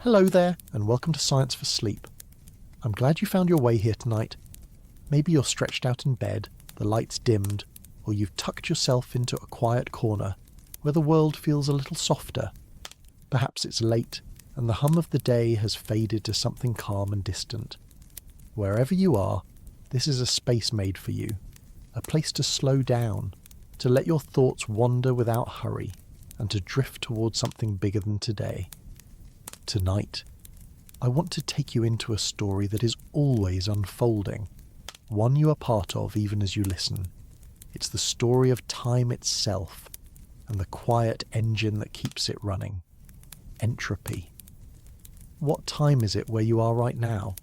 Hello there, and welcome to Science for Sleep. I'm glad you found your way here tonight. Maybe you're stretched out in bed, the lights dimmed, or you've tucked yourself into a quiet corner where the world feels a little softer. Perhaps it's late, and the hum of the day has faded to something calm and distant. Wherever you are, this is a space made for you, a place to slow down, to let your thoughts wander without hurry, and to drift towards something bigger than today. Tonight, I want to take you into a story that is always unfolding, one you are part of even as you listen. It's the story of time itself, and the quiet engine that keeps it running. Entropy. What time is it where you are right now?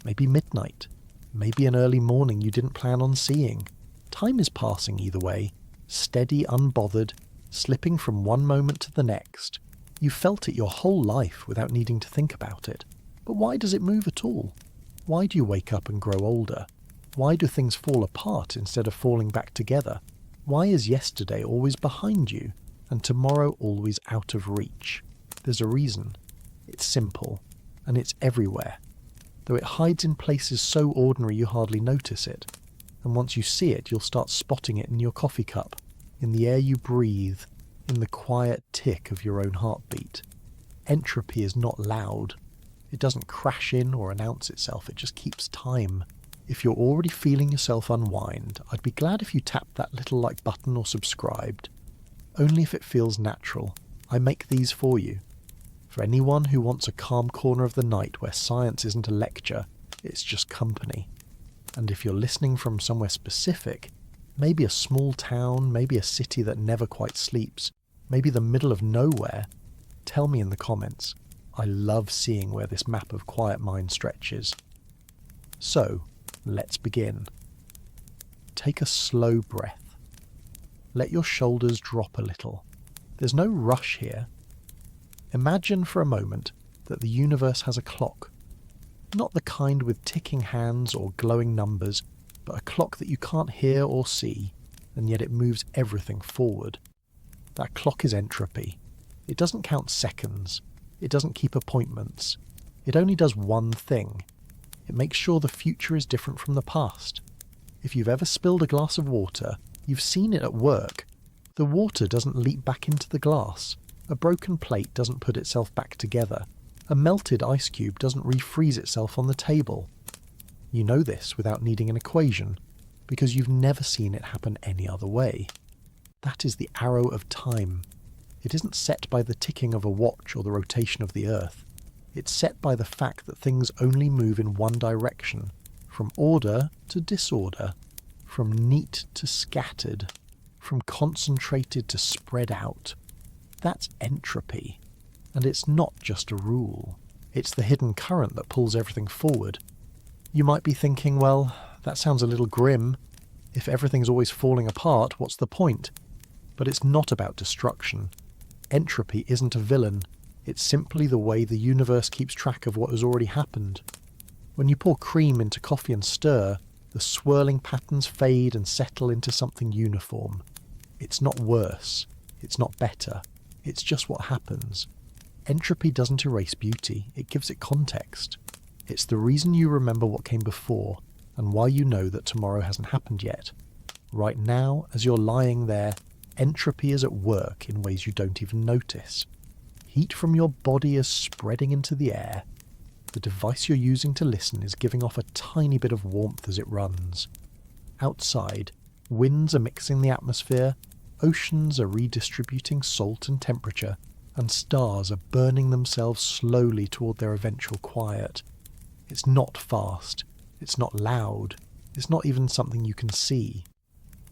Maybe midnight. Maybe an early morning you didn't plan on seeing. Time is passing either way, steady, unbothered, slipping from one moment to the next. You've felt it your whole life without needing to think about it. But why does it move at all? Why do you wake up and grow older? Why do things fall apart instead of falling back together? Why is yesterday always behind you and tomorrow always out of reach? There's a reason. It's simple, and it's everywhere. Though it hides in places so ordinary you hardly notice it. And once you see it, you'll start spotting it in your coffee cup, in the air you breathe, in the quiet tick of your own heartbeat. Entropy is not loud. It doesn't crash in or announce itself, it just keeps time. If you're already feeling yourself unwind, I'd be glad if you tapped that little like button or subscribed. Only if it feels natural. I make these for you. For anyone who wants a calm corner of the night where science isn't a lecture, it's just company. And if you're listening from somewhere specific, maybe a small town, maybe a city that never quite sleeps, maybe the middle of nowhere, tell me in the comments. I love seeing where this map of quiet mind stretches. So, let's begin. Take a slow breath. Let your shoulders drop a little. There's no rush here. Imagine for a moment that the universe has a clock. Not the kind with ticking hands or glowing numbers, but a clock that you can't hear or see, and yet it moves everything forward. That clock is entropy. It doesn't count seconds. It doesn't keep appointments. It only does one thing. It makes sure the future is different from the past. If you've ever spilled a glass of water, you've seen it at work. The water doesn't leap back into the glass. A broken plate doesn't put itself back together. A melted ice cube doesn't refreeze itself on the table. You know this without needing an equation, because you've never seen it happen any other way. That is the arrow of time. It isn't set by the ticking of a watch or the rotation of the earth. It's set by the fact that things only move in one direction, from order to disorder, from neat to scattered, from concentrated to spread out. That's entropy. And it's not just a rule. It's the hidden current that pulls everything forward. You might be thinking, well, that sounds a little grim. If everything's always falling apart, what's the point? But it's not about destruction. Entropy isn't a villain. It's simply the way the universe keeps track of what has already happened. When you pour cream into coffee and stir, the swirling patterns fade and settle into something uniform. It's not worse. It's not better. It's just what happens. Entropy doesn't erase beauty. It gives it context. It's the reason you remember what came before, and why you know that tomorrow hasn't happened yet. Right now, as you're lying there, entropy is at work in ways you don't even notice. Heat from your body is spreading into the air. The device you're using to listen is giving off a tiny bit of warmth as it runs. Outside, winds are mixing the atmosphere, oceans are redistributing salt and temperature, and stars are burning themselves slowly toward their eventual quiet. It's not fast. It's not loud. It's not even something you can see.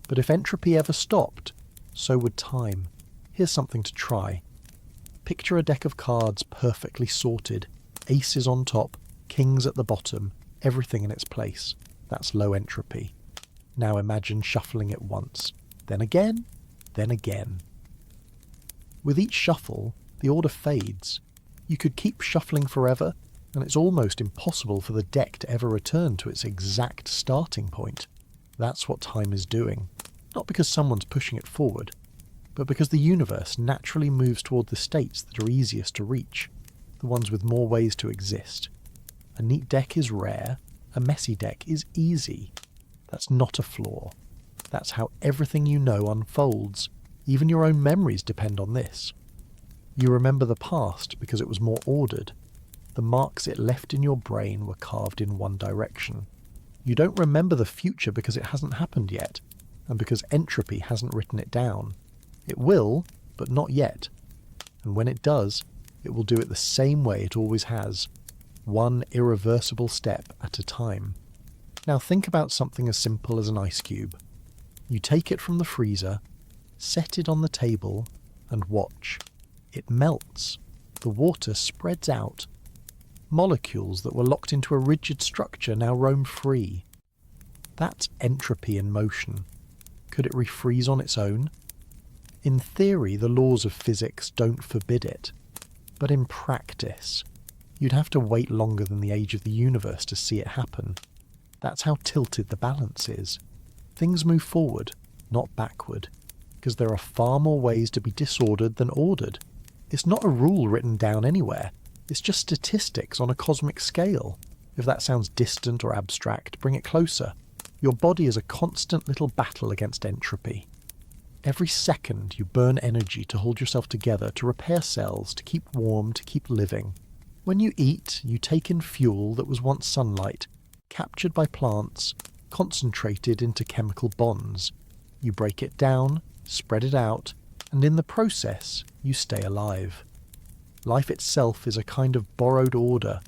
But if entropy ever stopped, so would time. Here's something to try. Picture a deck of cards perfectly sorted. Aces on top, kings at the bottom, everything in its place. That's low entropy. Now imagine shuffling it once, then again, then again. With each shuffle, the order fades. You could keep shuffling forever, and it's almost impossible for the deck to ever return to its exact starting point. That's what time is doing. Not because someone's pushing it forward, but because the universe naturally moves toward the states that are easiest to reach. the ones with more ways to exist. A neat deck is rare, a messy deck is easy. That's not a flaw. That's how everything you know unfolds. Even your own memories depend on this. You remember the past because it was more ordered. The marks it left in your brain were carved in one direction. You don't remember the future because it hasn't happened yet, and because entropy hasn't written it down. It will, but not yet. And when it does, it will do it the same way it always has, one irreversible step at a time. Now think about something as simple as an ice cube. You take it from the freezer, set it on the table, and watch. It melts. The water spreads out. Molecules that were locked into a rigid structure now roam free. That's entropy in motion. Could it refreeze on its own? In theory, the laws of physics don't forbid it. But in practice, you'd have to wait longer than the age of the universe to see it happen. That's how tilted the balance is. Things move forward, not backward, because there are far more ways to be disordered than ordered. It's not a rule written down anywhere. It's just statistics on a cosmic scale. If that sounds distant or abstract, bring it closer. Your body is a constant little battle against entropy. Every second you burn energy to hold yourself together, to repair cells, to keep warm, to keep living. When you eat, you take in fuel that was once sunlight, captured by plants, concentrated into chemical bonds. You break it down, spread it out, and in the process, you stay alive. Life itself is a kind of borrowed order,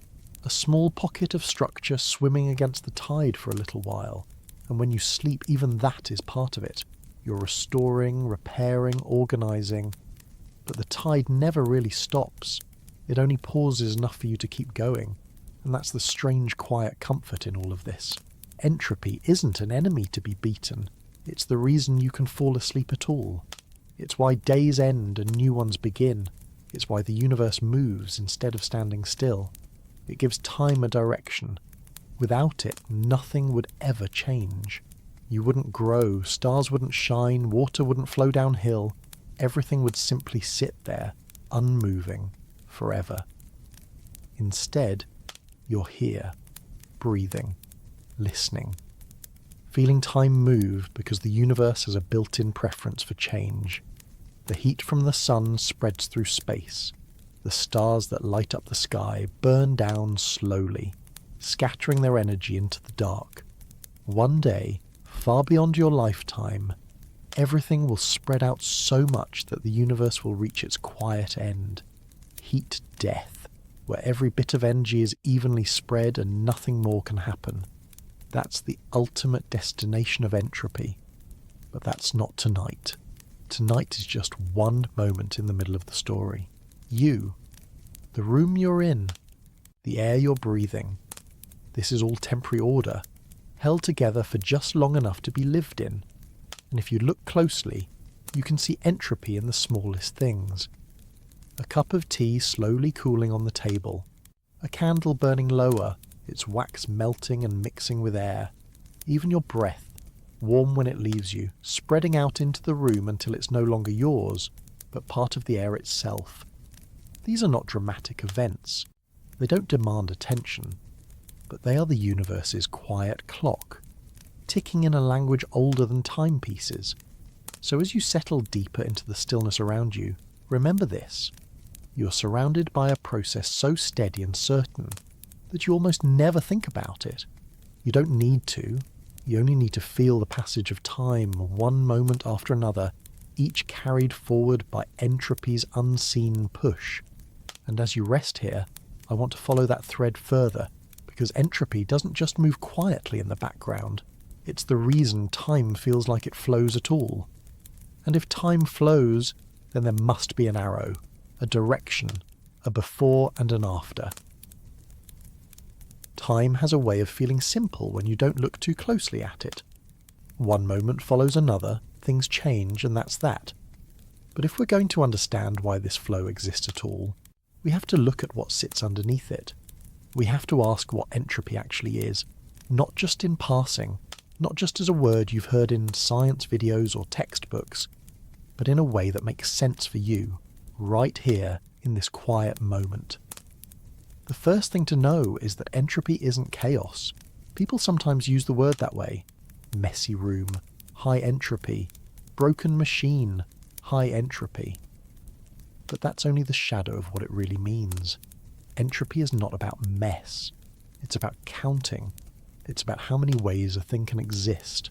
a small pocket of structure swimming against the tide for a little while, and when you sleep, even that is part of it. You're restoring, repairing, organising, but the tide never really stops. It only pauses enough for you to keep going, and that's the strange quiet comfort in all of this. Entropy isn't an enemy to be beaten. It's the reason you can fall asleep at all. It's why days end and new ones begin. It's why the universe moves instead of standing still. It gives time a direction. Without it, nothing would ever change. You wouldn't grow, stars wouldn't shine, water wouldn't flow downhill. Everything would simply sit there, unmoving, forever. Instead, you're here, breathing, listening, feeling time move because the universe has a built-in preference for change. The heat from the sun spreads through space. The stars that light up the sky burn down slowly, scattering their energy into the dark. One day, far beyond your lifetime, everything will spread out so much that the universe will reach its quiet end. Heat death, where every bit of energy is evenly spread and nothing more can happen. That's the ultimate destination of entropy. But that's not tonight. Tonight is just one moment in the middle of the story. You, the room you're in, the air you're breathing. This is all temporary order, held together for just long enough to be lived in. And if you look closely, you can see entropy in the smallest things. A cup of tea slowly cooling on the table, a candle burning lower, its wax melting and mixing with air, even your breath, warm when it leaves you, spreading out into the room until it's no longer yours, but part of the air itself. These are not dramatic events. They don't demand attention, but they are the universe's quiet clock, ticking in a language older than timepieces. So as you settle deeper into the stillness around you, remember this. You're surrounded by a process so steady and certain that you almost never think about it. You don't need to. You only need to feel the passage of time, one moment after another, each carried forward by entropy's unseen push. And as you rest here, I want to follow that thread further, because entropy doesn't just move quietly in the background. It's the reason time feels like it flows at all. And if time flows, then there must be an arrow, a direction, a before and an after. Time has a way of feeling simple when you don't look too closely at it. One moment follows another, things change, and that's that. But if we're going to understand why this flow exists at all, we have to look at what sits underneath it. We have to ask what entropy actually is, not just in passing, not just as a word you've heard in science videos or textbooks, but in a way that makes sense for you, right here in this quiet moment. The first thing to know is that entropy isn't chaos. People sometimes use the word that way. Messy room, high entropy, broken machine, high entropy. But that's only the shadow of what it really means. Entropy is not about mess. It's about counting. It's about how many ways a thing can exist.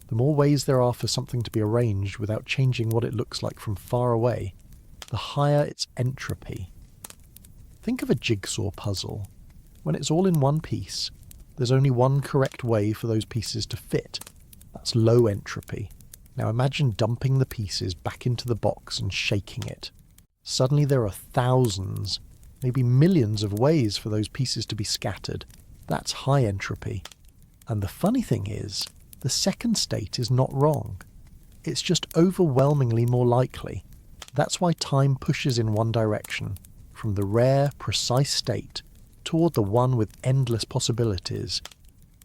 The more ways there are for something to be arranged without changing what it looks like from far away, the higher its entropy. Think of a jigsaw puzzle. When it's all in one piece, there's only one correct way for those pieces to fit. That's low entropy. Now imagine dumping the pieces back into the box and shaking it. Suddenly there are thousands, maybe millions of ways for those pieces to be scattered. That's high entropy. And the funny thing is, the second state is not wrong. It's just overwhelmingly more likely. That's why time pushes in one direction, from the rare, precise state toward the one with endless possibilities.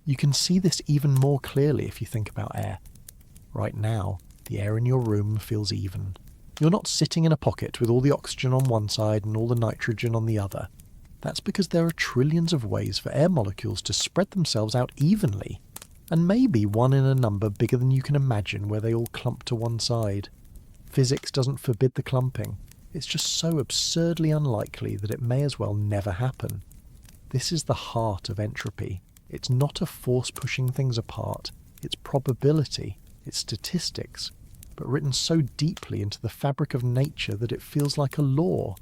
You can see this even more clearly if you think about air. Right now, the air in your room feels even. You're not sitting in a pocket with all the oxygen on one side and all the nitrogen on the other. That's because there are trillions of ways for air molecules to spread themselves out evenly, and maybe one in a number bigger than you can imagine where they all clump to one side. Physics doesn't forbid the clumping. It's just so absurdly unlikely that it may as well never happen. This is the heart of entropy. It's not a force pushing things apart. It's probability. It's statistics. But written so deeply into the fabric of nature that it feels like a law.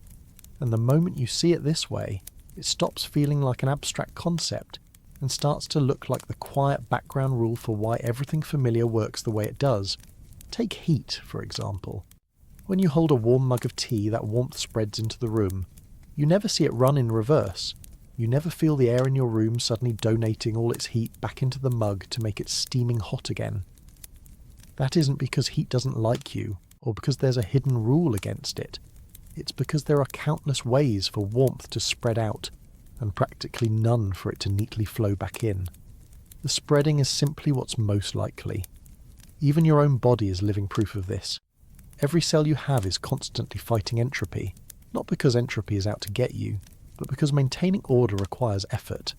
And the moment you see it this way, it stops feeling like an abstract concept and starts to look like the quiet background rule for why everything familiar works the way it does. Take heat, for example. When you hold a warm mug of tea, that warmth spreads into the room. You never see it run in reverse. You never feel the air in your room suddenly donating all its heat back into the mug to make it steaming hot again. That isn't because heat doesn't like you, or because there's a hidden rule against it. It's because there are countless ways for warmth to spread out, and practically none for it to neatly flow back in. The spreading is simply what's most likely. Even your own body is living proof of this. Every cell you have is constantly fighting entropy, not because entropy is out to get you, but because maintaining order requires effort.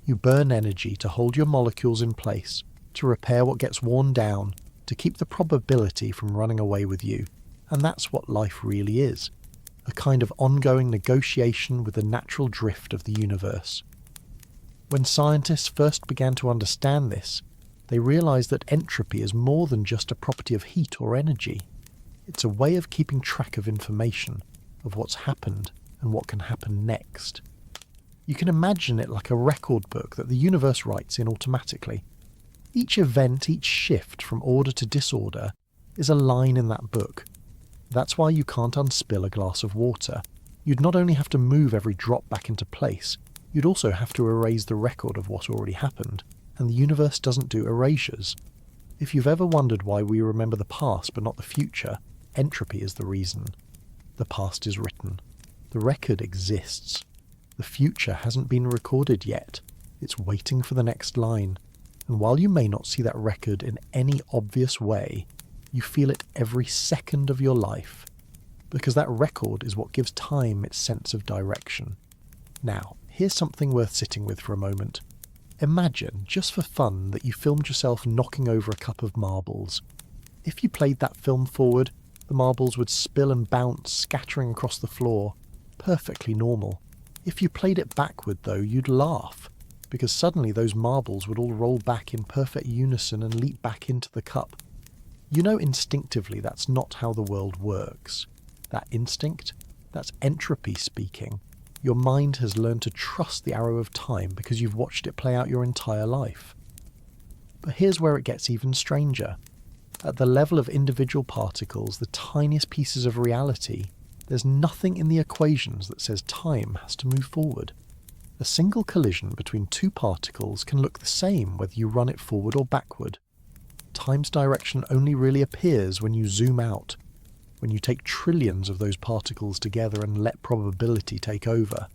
You burn energy to hold your molecules in place, to repair what gets worn down, to keep the probability from running away with you. And that's what life really is. A kind of ongoing negotiation with the natural drift of the universe. When scientists first began to understand this, they realized that entropy is more than just a property of heat or energy. It's a way of keeping track of information, of what's happened and what can happen next. You can imagine it like a record book that the universe writes in automatically. Each event, each shift from order to disorder is a line in that book. That's why you can't unspill a glass of water. You'd not only have to move every drop back into place, you'd also have to erase the record of what already happened, and the universe doesn't do erasures. If you've ever wondered why we remember the past but not the future, entropy is the reason. The past is written. The record exists. The future hasn't been recorded yet. It's waiting for the next line. And while you may not see that record in any obvious way, you feel it every second of your life, because that record is what gives time its sense of direction. Now, here's something worth sitting with for a moment. Imagine, just for fun, that you filmed yourself knocking over a cup of marbles. If you played that film forward, the marbles would spill and bounce, scattering across the floor. Perfectly normal. If you played it backward, though, you'd laugh, because suddenly those marbles would all roll back in perfect unison and leap back into the cup. You know instinctively that's not how the world works. That instinct, that's entropy speaking. Your mind has learned to trust the arrow of time because you've watched it play out your entire life. But here's where it gets even stranger. At the level of individual particles, the tiniest pieces of reality, there's nothing in the equations that says time has to move forward. A single collision between two particles can look the same whether you run it forward or backward. Time's direction only really appears when you zoom out, when you take trillions of those particles together and let probability take over.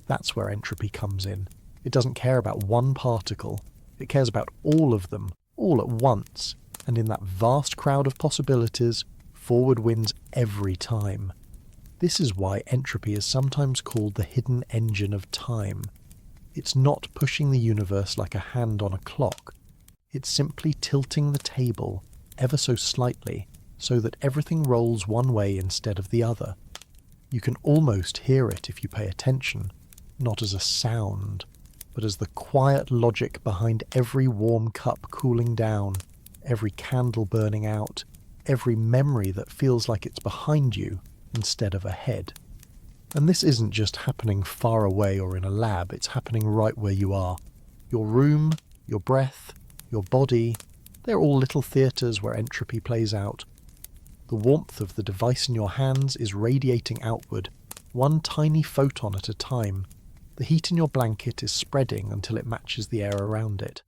That's where entropy comes in. It doesn't care about one particle. It cares about all of them, all at once. And in that vast crowd of possibilities, forward wins every time. This is why entropy is sometimes called the hidden engine of time. It's not pushing the universe like a hand on a clock. It's simply tilting the table ever so slightly so that everything rolls one way instead of the other. You can almost hear it if you pay attention, not as a sound, but as the quiet logic behind every warm cup cooling down, every candle burning out, every memory that feels like it's behind you instead of ahead. And this isn't just happening far away or in a lab, it's happening right where you are. Your room, your breath, your body, they're all little theatres where entropy plays out. The warmth of the device in your hands is radiating outward, one tiny photon at a time. The heat in your blanket is spreading until it matches the air around it.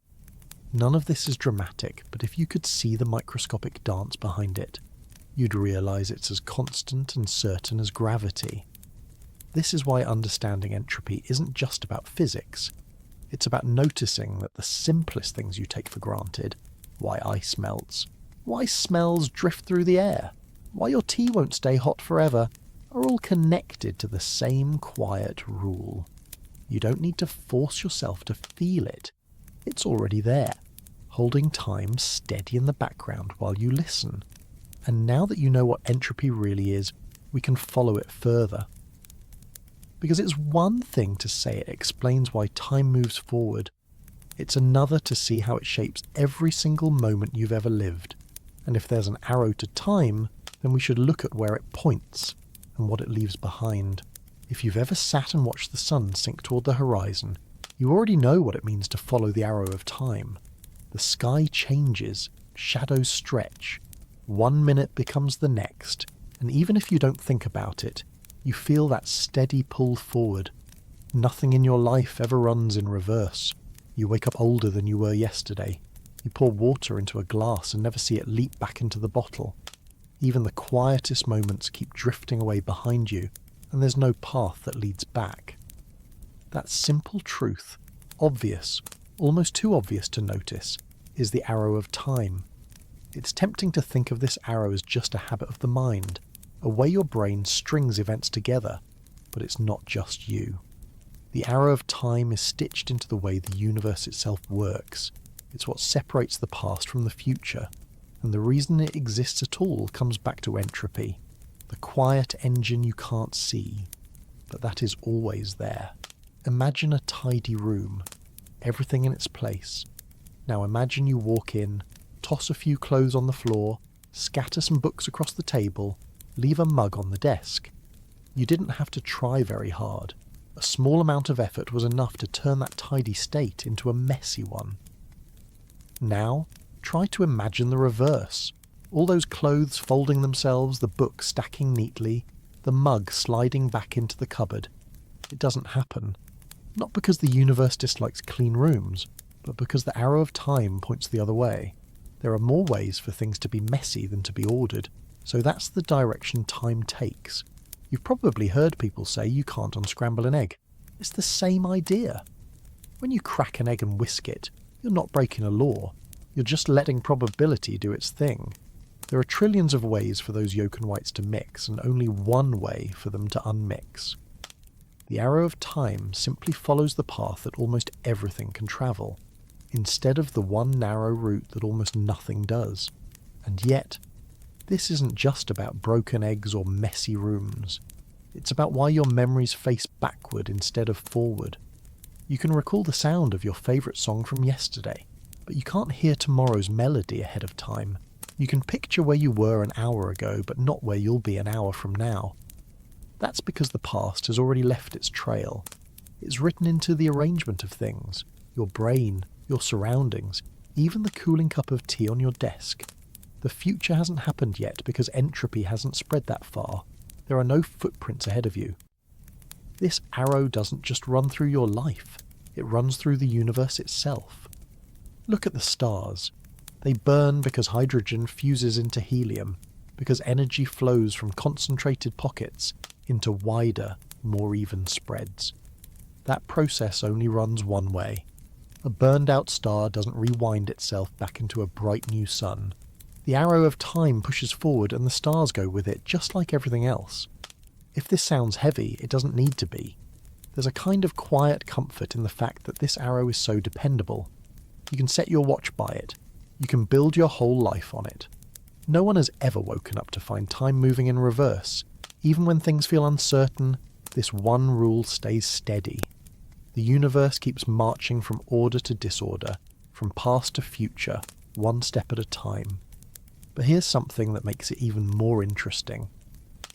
None of this is dramatic, but if you could see the microscopic dance behind it, you'd realise it's as constant and certain as gravity. This is why understanding entropy isn't just about physics. It's about noticing that the simplest things you take for granted, why ice melts, why smells drift through the air, why your tea won't stay hot forever, are all connected to the same quiet rule. You don't need to force yourself to feel it. It's already there, holding time steady in the background while you listen. And now that you know what entropy really is, we can follow it further. Because it's one thing to say it explains why time moves forward. It's another to see how it shapes every single moment you've ever lived. And if there's an arrow to time, then we should look at where it points and what it leaves behind. If you've ever sat and watched the sun sink toward the horizon, you already know what it means to follow the arrow of time. The sky changes, shadows stretch, 1 minute becomes the next, and even if you don't think about it, you feel that steady pull forward. Nothing in your life ever runs in reverse. You wake up older than you were yesterday. You pour water into a glass and never see it leap back into the bottle. Even the quietest moments keep drifting away behind you, and there's no path that leads back. That simple truth, obvious, almost too obvious to notice, is the arrow of time. It's tempting to think of this arrow as just a habit of the mind, a way your brain strings events together, but it's not just you. The arrow of time is stitched into the way the universe itself works. It's what separates the past from the future, and the reason it exists at all comes back to entropy, the quiet engine you can't see, but that is always there. Imagine a tidy room, everything in its place. Now imagine you walk in, toss a few clothes on the floor, scatter some books across the table, leave a mug on the desk. You didn't have to try very hard. A small amount of effort was enough to turn that tidy state into a messy one. Now, try to imagine the reverse. All those clothes folding themselves, the book stacking neatly, the mug sliding back into the cupboard. It doesn't happen. Not because the universe dislikes clean rooms, but because the arrow of time points the other way. There are more ways for things to be messy than to be ordered, so that's the direction time takes. You've probably heard people say you can't unscramble an egg. It's the same idea. When you crack an egg and whisk it, you're not breaking a law. You're just letting probability do its thing. There are trillions of ways for those yolk and whites to mix, and only one way for them to unmix. The arrow of time simply follows the path that almost everything can travel, instead of the one narrow route that almost nothing does. And yet, this isn't just about broken eggs or messy rooms. It's about why your memories face backward instead of forward. You can recall the sound of your favourite song from yesterday, but you can't hear tomorrow's melody ahead of time. You can picture where you were an hour ago, but not where you'll be an hour from now. That's because the past has already left its trail. It's written into the arrangement of things, your brain, your surroundings, even the cooling cup of tea on your desk. The future hasn't happened yet because entropy hasn't spread that far. There are no footprints ahead of you. This arrow doesn't just run through your life, it runs through the universe itself. Look at the stars. They burn because hydrogen fuses into helium, because energy flows from concentrated pockets into wider, more even spreads. That process only runs one way. A burned-out star doesn't rewind itself back into a bright new sun. The arrow of time pushes forward and the stars go with it, just like everything else. If this sounds heavy, it doesn't need to be. There's a kind of quiet comfort in the fact that this arrow is so dependable. You can set your watch by it. You can build your whole life on it. No one has ever woken up to find time moving in reverse. Even when things feel uncertain, this one rule stays steady. The universe keeps marching from order to disorder, from past to future, one step at a time. But here's something that makes it even more interesting.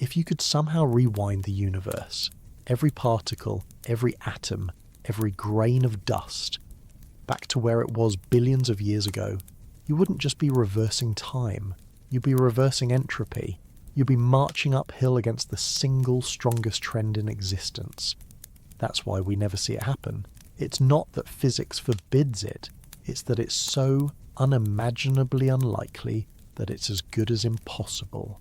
If you could somehow rewind the universe, every particle, every atom, every grain of dust, back to where it was billions of years ago, you wouldn't just be reversing time, you'd be reversing entropy. You'd be marching uphill against the single strongest trend in existence. That's why we never see it happen. It's not that physics forbids it, it's that it's so unimaginably unlikely that it's as good as impossible.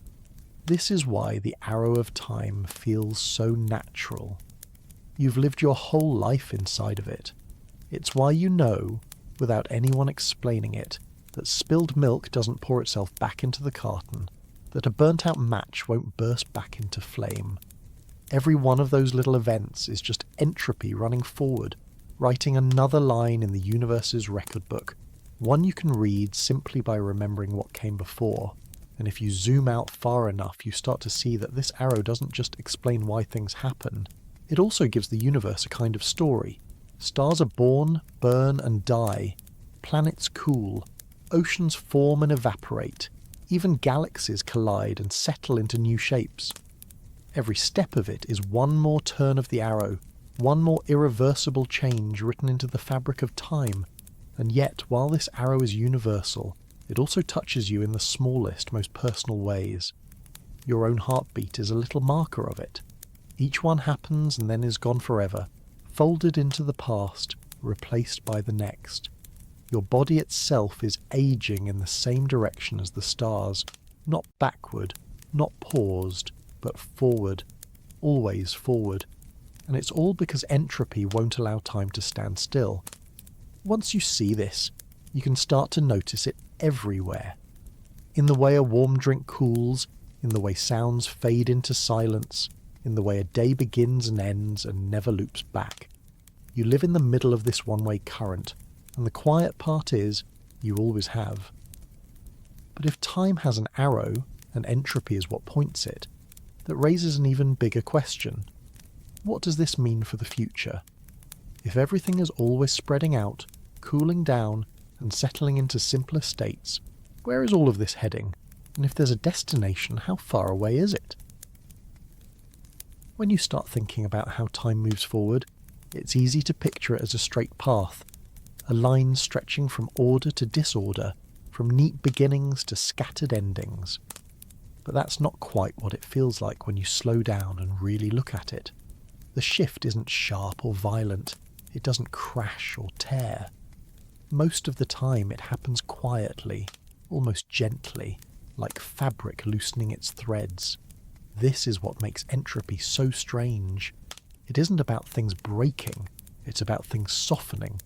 This is why the arrow of time feels so natural. You've lived your whole life inside of it. It's why you know, without anyone explaining it, that spilled milk doesn't pour itself back into the carton, that a burnt-out match won't burst back into flame. Every one of those little events is just entropy running forward, writing another line in the universe's record book, one you can read simply by remembering what came before. And if you zoom out far enough, you start to see that this arrow doesn't just explain why things happen, it also gives the universe a kind of story. Stars are born, burn and die. Planets cool. Oceans form and evaporate. Even galaxies collide and settle into new shapes. Every step of it is one more turn of the arrow, one more irreversible change written into the fabric of time. And yet, while this arrow is universal, it also touches you in the smallest, most personal ways. Your own heartbeat is a little marker of it. Each one happens and then is gone forever, folded into the past, replaced by the next. Your body itself is aging in the same direction as the stars, not backward, not paused, but forward, always forward. And it's all because entropy won't allow time to stand still. Once you see this, you can start to notice it everywhere. In the way a warm drink cools, in the way sounds fade into silence, in the way a day begins and ends and never loops back. You live in the middle of this one-way current, and the quiet part is, you always have. But if time has an arrow, and entropy is what points it, that raises an even bigger question. What does this mean for the future? If everything is always spreading out, cooling down, and settling into simpler states, where is all of this heading? And if there's a destination, how far away is it? When you start thinking about how time moves forward, it's easy to picture it as a straight path, a line stretching from order to disorder, from neat beginnings to scattered endings. But that's not quite what it feels like when you slow down and really look at it. The shift isn't sharp or violent, it doesn't crash or tear. Most of the time it happens quietly, almost gently, like fabric loosening its threads. This is what makes entropy so strange. It isn't about things breaking, it's about things softening.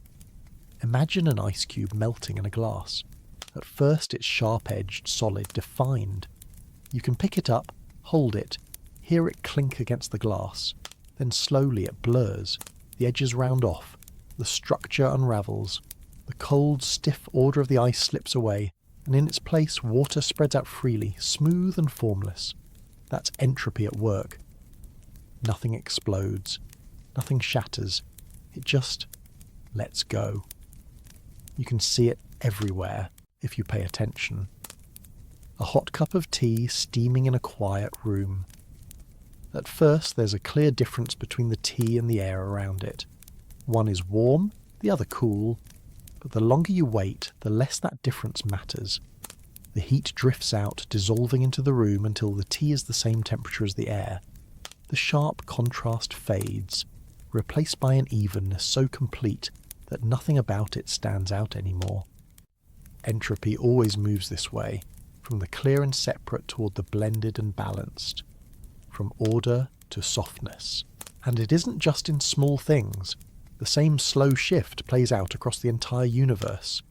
Imagine an ice cube melting in a glass. At first it's sharp-edged, solid, defined. You can pick it up, hold it, hear it clink against the glass. Then slowly it blurs, the edges round off, the structure unravels, the cold, stiff order of the ice slips away, and in its place water spreads out freely, smooth and formless. That's entropy at work. Nothing explodes, nothing shatters, it just lets go. You can see it everywhere if you pay attention. A hot cup of tea steaming in a quiet room. At first there's a clear difference between the tea and the air around it. One is warm, the other cool, but the longer you wait, the less that difference matters. The heat drifts out, dissolving into the room until the tea is the same temperature as the air. The sharp contrast fades, replaced by an evenness so complete that nothing about it stands out anymore. Entropy always moves this way, from the clear and separate toward the blended and balanced, from order to softness. And it isn't just in small things. The same slow shift plays out across the entire universe.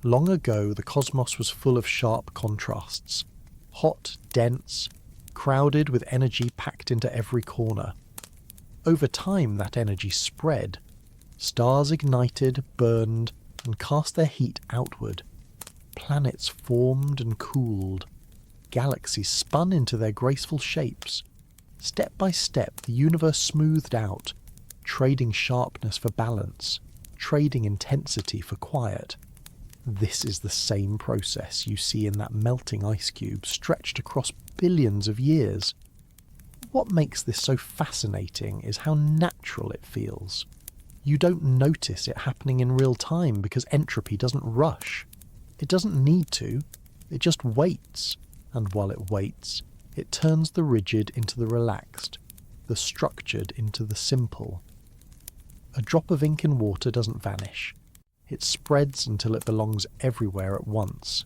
Long ago, the cosmos was full of sharp contrasts. Hot, dense, crowded with energy packed into every corner. Over time, that energy spread. Stars ignited, burned, and cast their heat outward. Planets formed and cooled. Galaxies spun into their graceful shapes. Step by step, the universe smoothed out, trading sharpness for balance, trading intensity for quiet. This is the same process you see in that melting ice cube stretched across billions of years. What makes this so fascinating is how natural it feels. You don't notice it happening in real time because entropy doesn't rush. It doesn't need to. It just waits. And while it waits, it turns the rigid into the relaxed, the structured into the simple. A drop of ink in water doesn't vanish. It spreads until it belongs everywhere at once.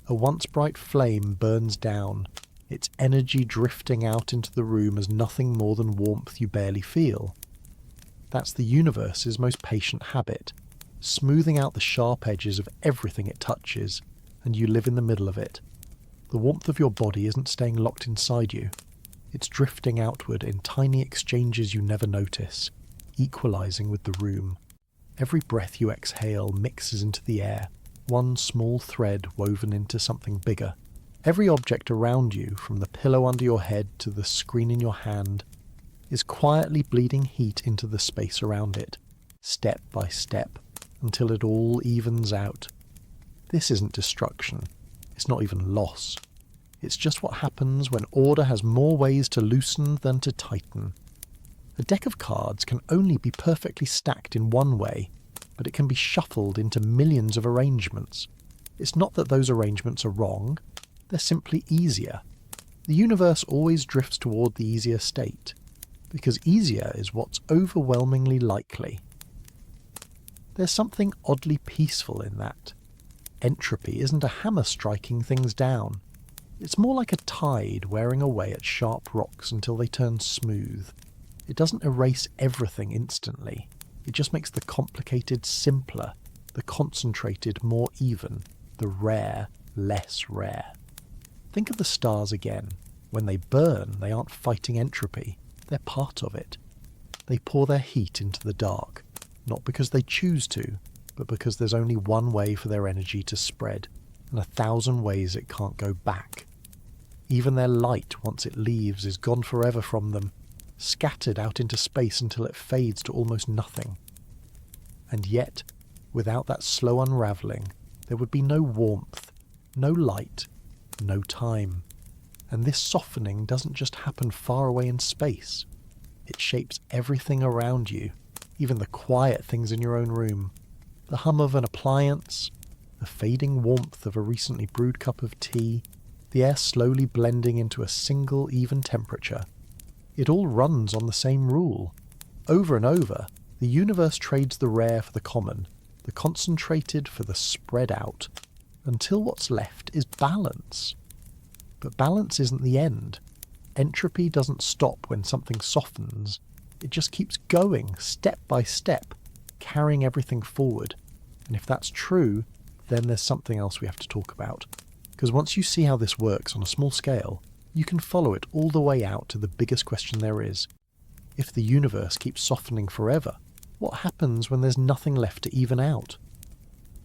A once bright flame burns down, its energy drifting out into the room as nothing more than warmth you barely feel. That's the universe's most patient habit, smoothing out the sharp edges of everything it touches, and you live in the middle of it. The warmth of your body isn't staying locked inside you. It's drifting outward in tiny exchanges you never notice, equalizing with the room. Every breath you exhale mixes into the air, one small thread woven into something bigger. Every object around you, from the pillow under your head to the screen in your hand, is quietly bleeding heat into the space around it, step by step, until it all evens out. This isn't destruction. It's not even loss. It's just what happens when order has more ways to loosen than to tighten. A deck of cards can only be perfectly stacked in one way, but it can be shuffled into millions of arrangements. It's not that those arrangements are wrong, they're simply easier. The universe always drifts toward the easier state, because easier is what's overwhelmingly likely. There's something oddly peaceful in that. Entropy isn't a hammer striking things down. It's more like a tide wearing away at sharp rocks until they turn smooth. It doesn't erase everything instantly. It just makes the complicated simpler, the concentrated more even, the rare less rare. Think of the stars again. When they burn, they aren't fighting entropy. They're part of it. They pour their heat into the dark, not because they choose to, but because there's only one way for their energy to spread, and 1,000 ways it can't go back. Even their light, once it leaves, is gone forever from them, scattered out into space until it fades to almost nothing. And yet, without that slow unravelling, there would be no warmth, no light, no time. And this softening doesn't just happen far away in space. It shapes everything around you, even the quiet things in your own room. The hum of an appliance, the fading warmth of a recently brewed cup of tea, the air slowly blending into a single even temperature. It all runs on the same rule. Over and over, the universe trades the rare for the common, the concentrated for the spread out, until what's left is balance. But balance isn't the end. Entropy doesn't stop when something softens. It just keeps going, step by step, carrying everything forward. And if that's true, then there's something else we have to talk about. Because once you see how this works on a small scale, you can follow it all the way out to the biggest question there is. If the universe keeps softening forever, what happens when there's nothing left to even out?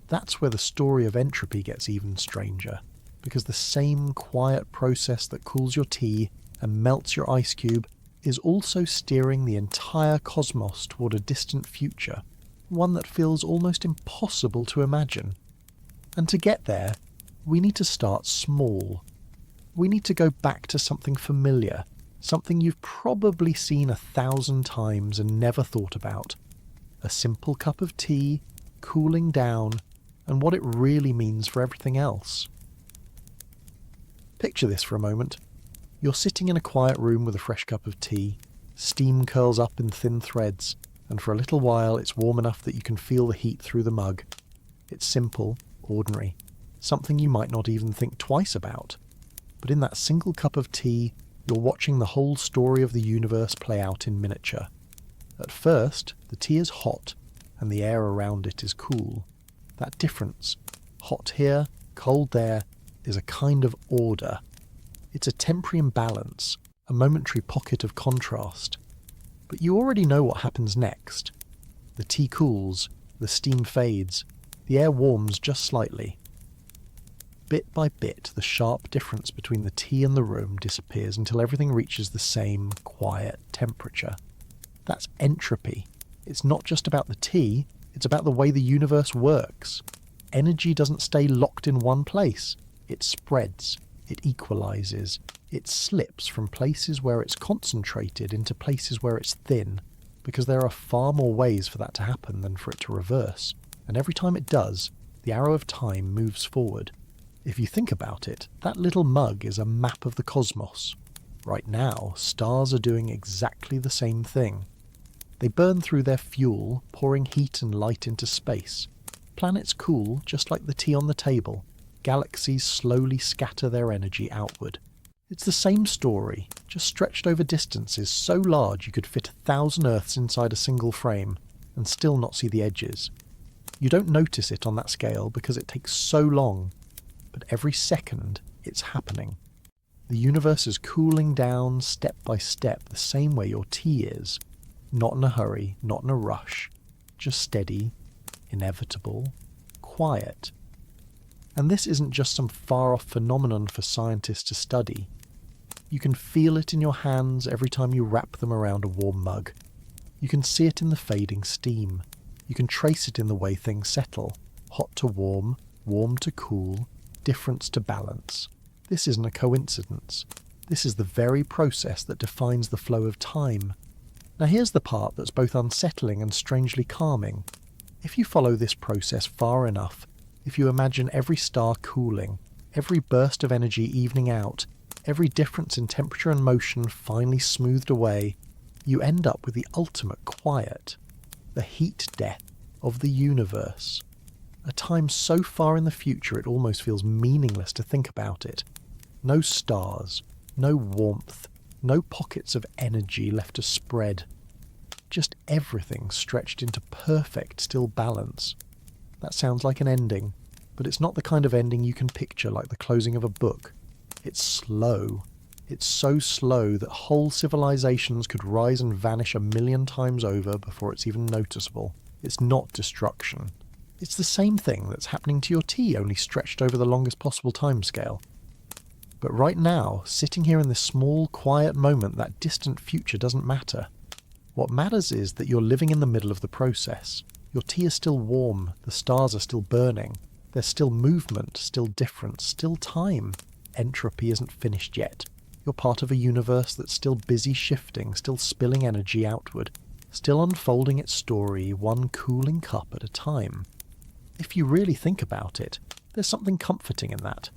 That's where the story of entropy gets even stranger, because the same quiet process that cools your tea and melts your ice cube is also steering the entire cosmos toward a distant future, one that feels almost impossible to imagine. And to get there, we need to start small. We need to go back to something familiar, something you've probably seen 1,000 times and never thought about. A simple cup of tea, cooling down, and what it really means for everything else. Picture this for a moment. You're sitting in a quiet room with a fresh cup of tea. Steam curls up in thin threads, and for a little while it's warm enough that you can feel the heat through the mug. It's simple, ordinary, something you might not even think twice about. But in that single cup of tea, you're watching the whole story of the universe play out in miniature. At first, the tea is hot, and the air around it is cool. That difference, hot here, cold there, is a kind of order. It's a temporary imbalance, a momentary pocket of contrast. But you already know what happens next. The tea cools, the steam fades, the air warms just slightly. Bit by bit, the sharp difference between the tea and the room disappears until everything reaches the same quiet temperature. That's entropy. It's not just about the tea, it's about the way the universe works. Energy doesn't stay locked in one place. It spreads, it equalizes, it slips from places where it's concentrated into places where it's thin, because there are far more ways for that to happen than for it to reverse. And every time it does, the arrow of time moves forward. If you think about it, that little mug is a map of the cosmos. Right now, stars are doing exactly the same thing. They burn through their fuel, pouring heat and light into space. Planets cool, just like the tea on the table. Galaxies slowly scatter their energy outward. It's the same story, just stretched over distances so large you could fit 1,000 Earths inside a single frame, and still not see the edges. You don't notice it on that scale because it takes so long, but every second it's happening. The universe is cooling down step by step the same way your tea is. Not in a hurry, not in a rush, just steady, inevitable, quiet. And this isn't just some far-off phenomenon for scientists to study. You can feel it in your hands every time you wrap them around a warm mug. You can see it in the fading steam. You can trace it in the way things settle. Hot to warm, warm to cool, difference to balance. This isn't a coincidence. This is the very process that defines the flow of time. Now here's the part that's both unsettling and strangely calming. If you follow this process far enough, if you imagine every star cooling, every burst of energy evening out, every difference in temperature and motion finally smoothed away, you end up with the ultimate quiet, the heat death of the universe. A time so far in the future it almost feels meaningless to think about it. No stars, no warmth, no pockets of energy left to spread. Just everything stretched into perfect still balance. That sounds like an ending, but it's not the kind of ending you can picture like the closing of a book. It's slow. It's so slow that whole civilizations could rise and vanish 1,000,000 times over before it's even noticeable. It's not destruction. It's the same thing that's happening to your tea, only stretched over the longest possible timescale. But right now, sitting here in this small, quiet moment, that distant future doesn't matter. What matters is that you're living in the middle of the process. Your tea is still warm, the stars are still burning, there's still movement, still difference, still time. Entropy isn't finished yet. You're part of a universe that's still busy shifting, still spilling energy outward, still unfolding its story, one cooling cup at a time. If you really think about it, there's something comforting in that.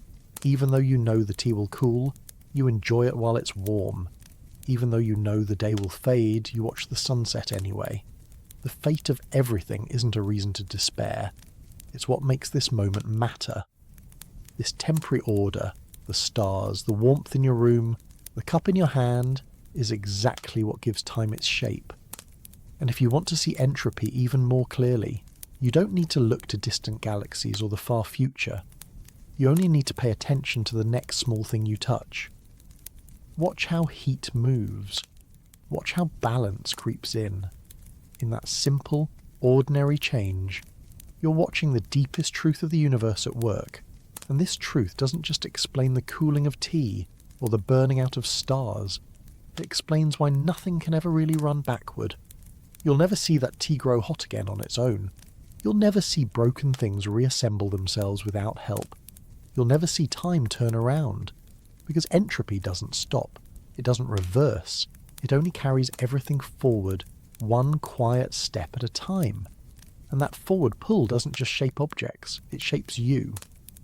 Even though you know the tea will cool, you enjoy it while it's warm. Even though you know the day will fade, you watch the sunset anyway. The fate of everything isn't a reason to despair. It's what makes this moment matter. This temporary order, the stars, the warmth in your room, the cup in your hand, is exactly what gives time its shape. And if you want to see entropy even more clearly, you don't need to look to distant galaxies or the far future. You only need to pay attention to the next small thing you touch. Watch how heat moves. Watch how balance creeps in. In that simple, ordinary change, you're watching the deepest truth of the universe at work. And this truth doesn't just explain the cooling of tea or the burning out of stars. It explains why nothing can ever really run backward. You'll never see that tea grow hot again on its own. You'll never see broken things reassemble themselves without help. You'll never see time turn around. Because entropy doesn't stop. It doesn't reverse. It only carries everything forward, one quiet step at a time. And that forward pull doesn't just shape objects. It shapes you.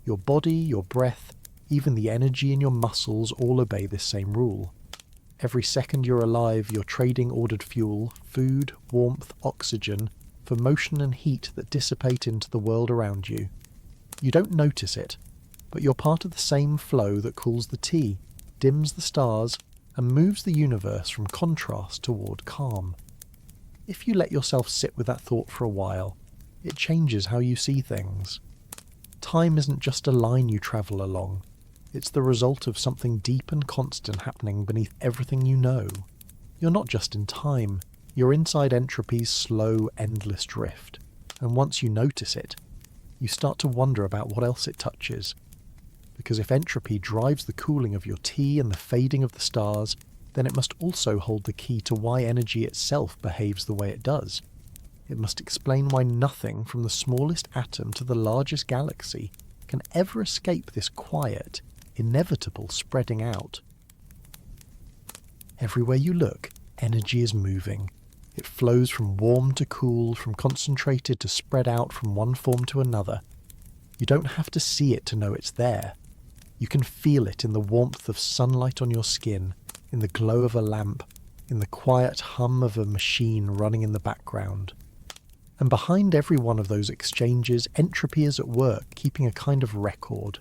Your body, your breath, even the energy in your muscles all obey this same rule. Every second you're alive, you're trading ordered fuel, food, warmth, oxygen, for motion and heat that dissipate into the world around you. You don't notice it, but you're part of the same flow that cools the tea, dims the stars, and moves the universe from contrast toward calm. If you let yourself sit with that thought for a while, it changes how you see things. Time isn't just a line you travel along. It's the result of something deep and constant happening beneath everything you know. You're not just in time, you're inside entropy's slow, endless drift. And once you notice it, you start to wonder about what else it touches. Because if entropy drives the cooling of your tea and the fading of the stars, then it must also hold the key to why energy itself behaves the way it does. It must explain why nothing from the smallest atom to the largest galaxy can ever escape this quiet, inevitable spreading out. Everywhere you look, energy is moving. It flows from warm to cool, from concentrated to spread out from one form to another. You don't have to see it to know it's there. You can feel it in the warmth of sunlight on your skin, in the glow of a lamp, in the quiet hum of a machine running in the background. And behind every one of those exchanges, entropy is at work, keeping a kind of record.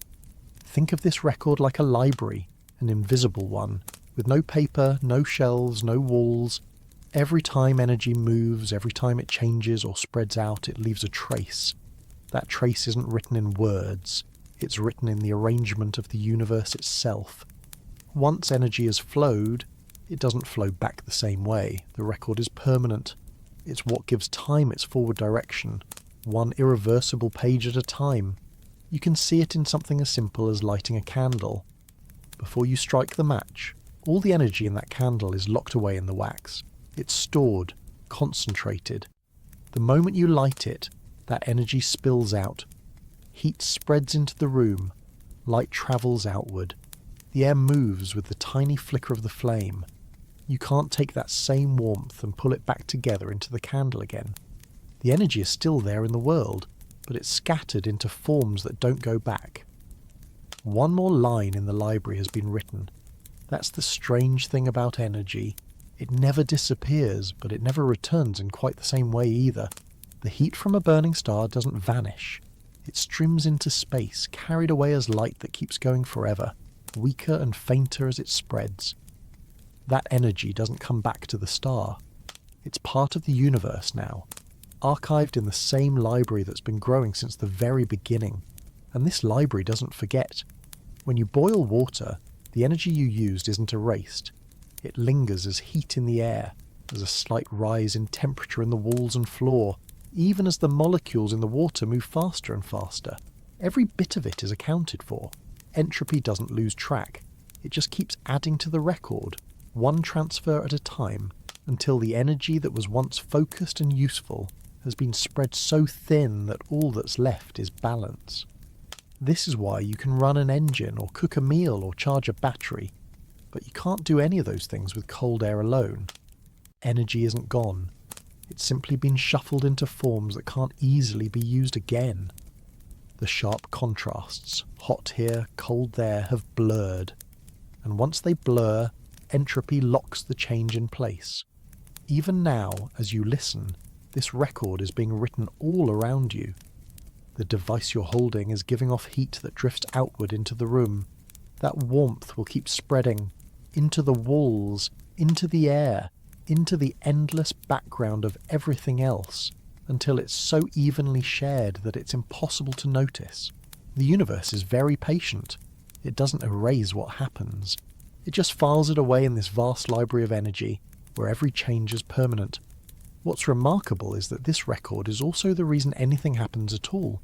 Think of this record like a library, an invisible one, with no paper, no shelves, no walls. Every time energy moves, every time it changes or spreads out, it leaves a trace. That trace isn't written in words, it's written in the arrangement of the universe itself. Once energy has flowed, it doesn't flow back the same way. The record is permanent. It's what gives time its forward direction, one irreversible page at a time. You can see it in something as simple as lighting a candle. Before you strike the match, all the energy in that candle is locked away in the wax. It's stored, concentrated. The moment you light it, that energy spills out. Heat spreads into the room. Light travels outward. The air moves with the tiny flicker of the flame. You can't take that same warmth and pull it back together into the candle again. The energy is still there in the world, but it's scattered into forms that don't go back. One more line in the library has been written. That's the strange thing about energy. It never disappears, but it never returns in quite the same way either. The heat from a burning star doesn't vanish. It streams into space, carried away as light that keeps going forever, weaker and fainter as it spreads. That energy doesn't come back to the star. It's part of the universe now, archived in the same library that's been growing since the very beginning. And this library doesn't forget. When you boil water, the energy you used isn't erased. It lingers as heat in the air, as a slight rise in temperature in the walls and floor, even as the molecules in the water move faster and faster. Every bit of it is accounted for. Entropy doesn't lose track. It just keeps adding to the record, one transfer at a time, until the energy that was once focused and useful has been spread so thin that all that's left is balance. This is why you can run an engine or cook a meal or charge a battery, but you can't do any of those things with cold air alone. Energy isn't gone. It's simply been shuffled into forms that can't easily be used again. The sharp contrasts, hot here, cold there, have blurred. And once they blur, entropy locks the change in place. Even now, as you listen, this record is being written all around you. The device you're holding is giving off heat that drifts outward into the room. That warmth will keep spreading, into the walls, into the air, into the endless background of everything else, until it's so evenly shared that it's impossible to notice. The universe is very patient. It doesn't erase what happens. It just files it away in this vast library of energy, where every change is permanent. What's remarkable is that this record is also the reason anything happens at all.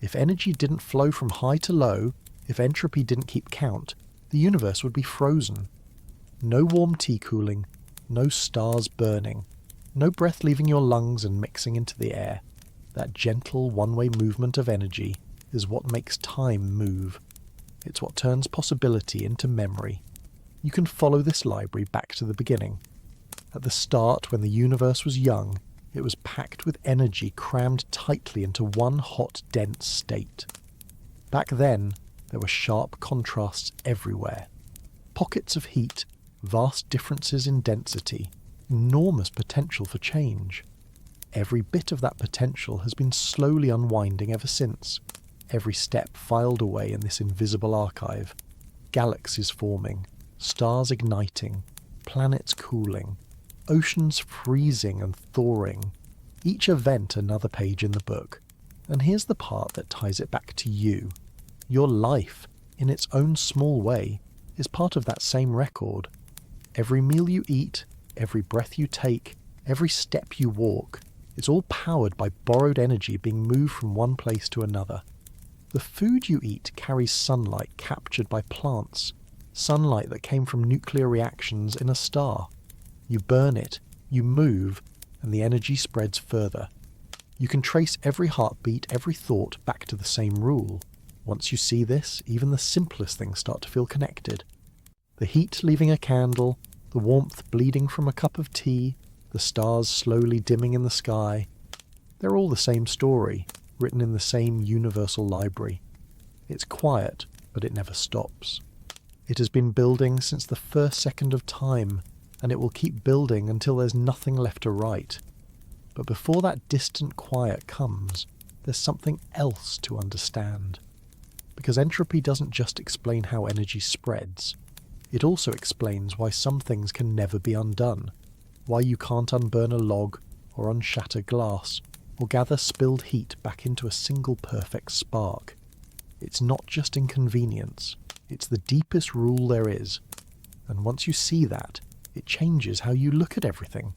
If energy didn't flow from high to low, if entropy didn't keep count, the universe would be frozen. No warm tea cooling, no stars burning, no breath leaving your lungs and mixing into the air. That gentle one-way movement of energy is what makes time move. It's what turns possibility into memory. You can follow this library back to the beginning. At the start, when the universe was young, it was packed with energy crammed tightly into one hot, dense state. Back then, there were sharp contrasts everywhere. Pockets of heat, vast differences in density, enormous potential for change. Every bit of that potential has been slowly unwinding ever since, every step filed away in this invisible archive. Galaxies forming, stars igniting, planets cooling, oceans freezing and thawing. Each event another page in the book. And here's the part that ties it back to you. Your life, in its own small way, is part of that same record. Every meal you eat, every breath you take, every step you walk, it's all powered by borrowed energy being moved from one place to another. The food you eat carries sunlight captured by plants, sunlight that came from nuclear reactions in a star. You burn it, you move, and the energy spreads further. You can trace every heartbeat, every thought back to the same rule. Once you see this, even the simplest things start to feel connected. The heat leaving a candle, the warmth bleeding from a cup of tea, the stars slowly dimming in the sky. They're all the same story, written in the same universal library. It's quiet, but it never stops. It has been building since the first second of time, and it will keep building until there's nothing left to write. But before that distant quiet comes, there's something else to understand. Because entropy doesn't just explain how energy spreads, it also explains why some things can never be undone, why you can't unburn a log, or unshatter glass, or gather spilled heat back into a single perfect spark. It's not just inconvenience, it's the deepest rule there is. And once you see that, it changes how you look at everything.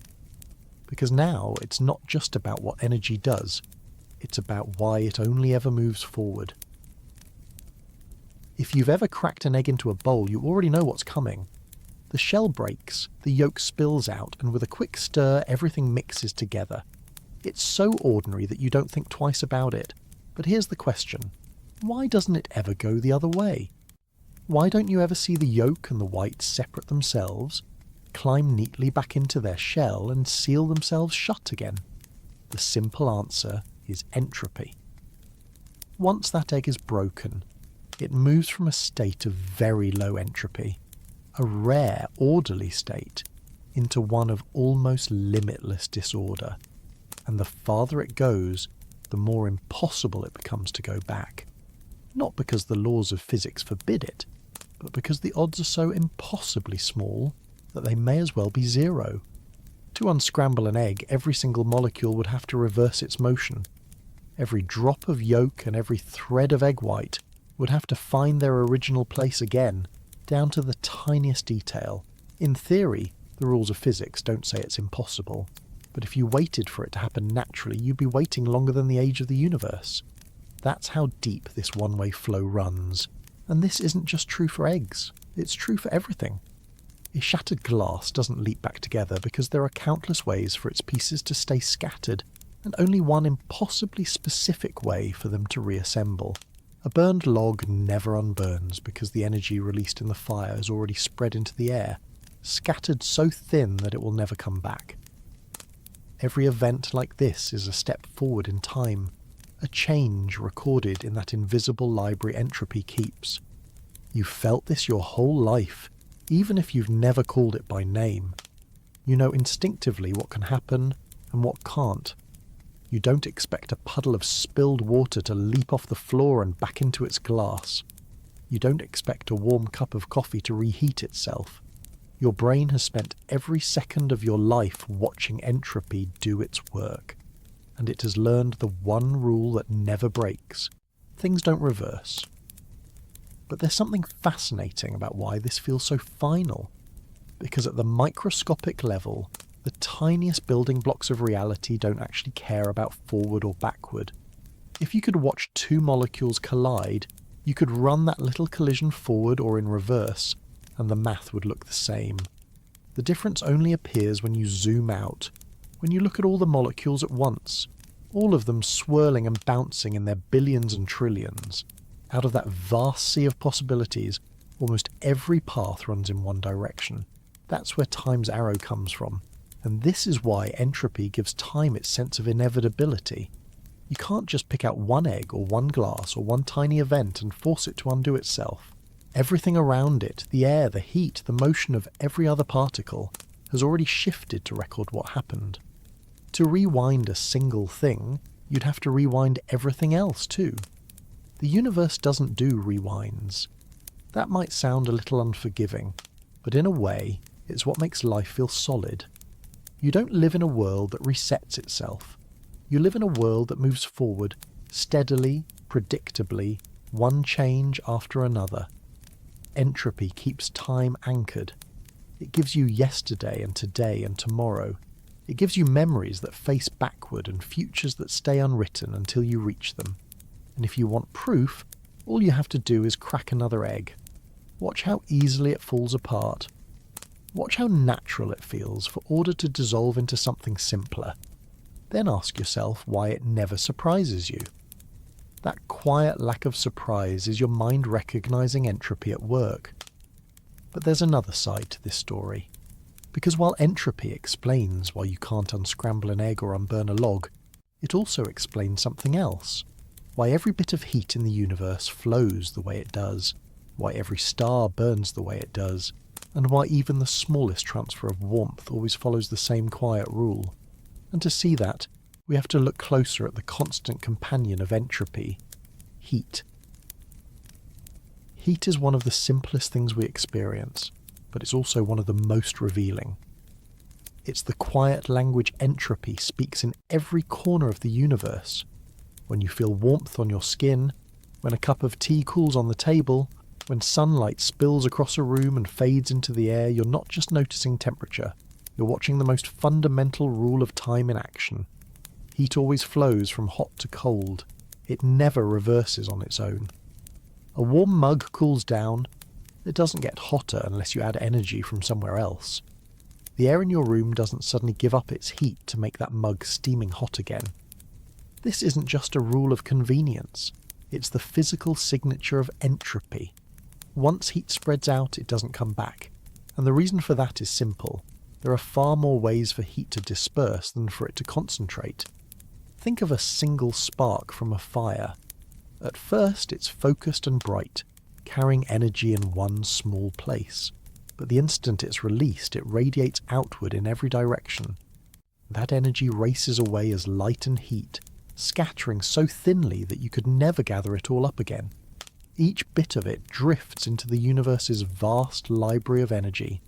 Because now it's not just about what energy does, it's about why it only ever moves forward. If you've ever cracked an egg into a bowl, you already know what's coming. The shell breaks, the yolk spills out, and with a quick stir, everything mixes together. It's so ordinary that you don't think twice about it. But here's the question. Why doesn't it ever go the other way? Why don't you ever see the yolk and the whites separate themselves, climb neatly back into their shell, and seal themselves shut again? The simple answer is entropy. Once that egg is broken, it moves from a state of very low entropy, a rare, orderly state, into one of almost limitless disorder. And the farther it goes, the more impossible it becomes to go back. Not because the laws of physics forbid it, but because the odds are so impossibly small that they may as well be zero. To unscramble an egg, every single molecule would have to reverse its motion. Every drop of yolk and every thread of egg white would have to find their original place again, down to the tiniest detail. In theory, the rules of physics don't say it's impossible, but if you waited for it to happen naturally, you'd be waiting longer than the age of the universe. That's how deep this one-way flow runs. And this isn't just true for eggs, it's true for everything. A shattered glass doesn't leap back together because there are countless ways for its pieces to stay scattered, and only one impossibly specific way for them to reassemble. A burned log never unburns because the energy released in the fire has already spread into the air, scattered so thin that it will never come back. Every event like this is a step forward in time, a change recorded in that invisible library entropy keeps. You've felt this your whole life, even if you've never called it by name. You know instinctively what can happen and what can't. You don't expect a puddle of spilled water to leap off the floor and back into its glass. You don't expect a warm cup of coffee to reheat itself. Your brain has spent every second of your life watching entropy do its work, and it has learned the one rule that never breaks. Things don't reverse. But there's something fascinating about why this feels so final, because at the microscopic level, the tiniest building blocks of reality don't actually care about forward or backward. If you could watch two molecules collide, you could run that little collision forward or in reverse, and the math would look the same. The difference only appears when you zoom out, when you look at all the molecules at once, all of them swirling and bouncing in their billions and trillions. Out of that vast sea of possibilities, almost every path runs in one direction. That's where time's arrow comes from. And this is why entropy gives time its sense of inevitability. You can't just pick out one egg or one glass or one tiny event and force it to undo itself. Everything around it, the air, the heat, the motion of every other particle, has already shifted to record what happened. To rewind a single thing, you'd have to rewind everything else too. The universe doesn't do rewinds. That might sound a little unforgiving, but in a way, it's what makes life feel solid. You don't live in a world that resets itself. You live in a world that moves forward, steadily, predictably, one change after another. Entropy keeps time anchored. It gives you yesterday and today and tomorrow. It gives you memories that face backward and futures that stay unwritten until you reach them. And if you want proof, all you have to do is crack another egg. Watch how easily it falls apart. Watch how natural it feels for order to dissolve into something simpler. Then ask yourself why it never surprises you. That quiet lack of surprise is your mind recognizing entropy at work. But there's another side to this story. Because while entropy explains why you can't unscramble an egg or unburn a log, it also explains something else. Why every bit of heat in the universe flows the way it does, why every star burns the way it does, and why even the smallest transfer of warmth always follows the same quiet rule. And to see that, we have to look closer at the constant companion of entropy, heat. Heat is one of the simplest things we experience, but it's also one of the most revealing. It's the quiet language entropy speaks in every corner of the universe. When you feel warmth on your skin, when a cup of tea cools on the table, when sunlight spills across a room and fades into the air, you're not just noticing temperature, you're watching the most fundamental rule of time in action. Heat always flows from hot to cold. It never reverses on its own. A warm mug cools down. It doesn't get hotter unless you add energy from somewhere else. The air in your room doesn't suddenly give up its heat to make that mug steaming hot again. This isn't just a rule of convenience. It's the physical signature of entropy. Once heat spreads out, it doesn't come back. And the reason for that is simple. There are far more ways for heat to disperse than for it to concentrate. Think of a single spark from a fire. At first, it's focused and bright, carrying energy in one small place. But the instant it's released, it radiates outward in every direction. That energy races away as light and heat, scattering so thinly that you could never gather it all up again. Each bit of it drifts into the universe's vast library of energy,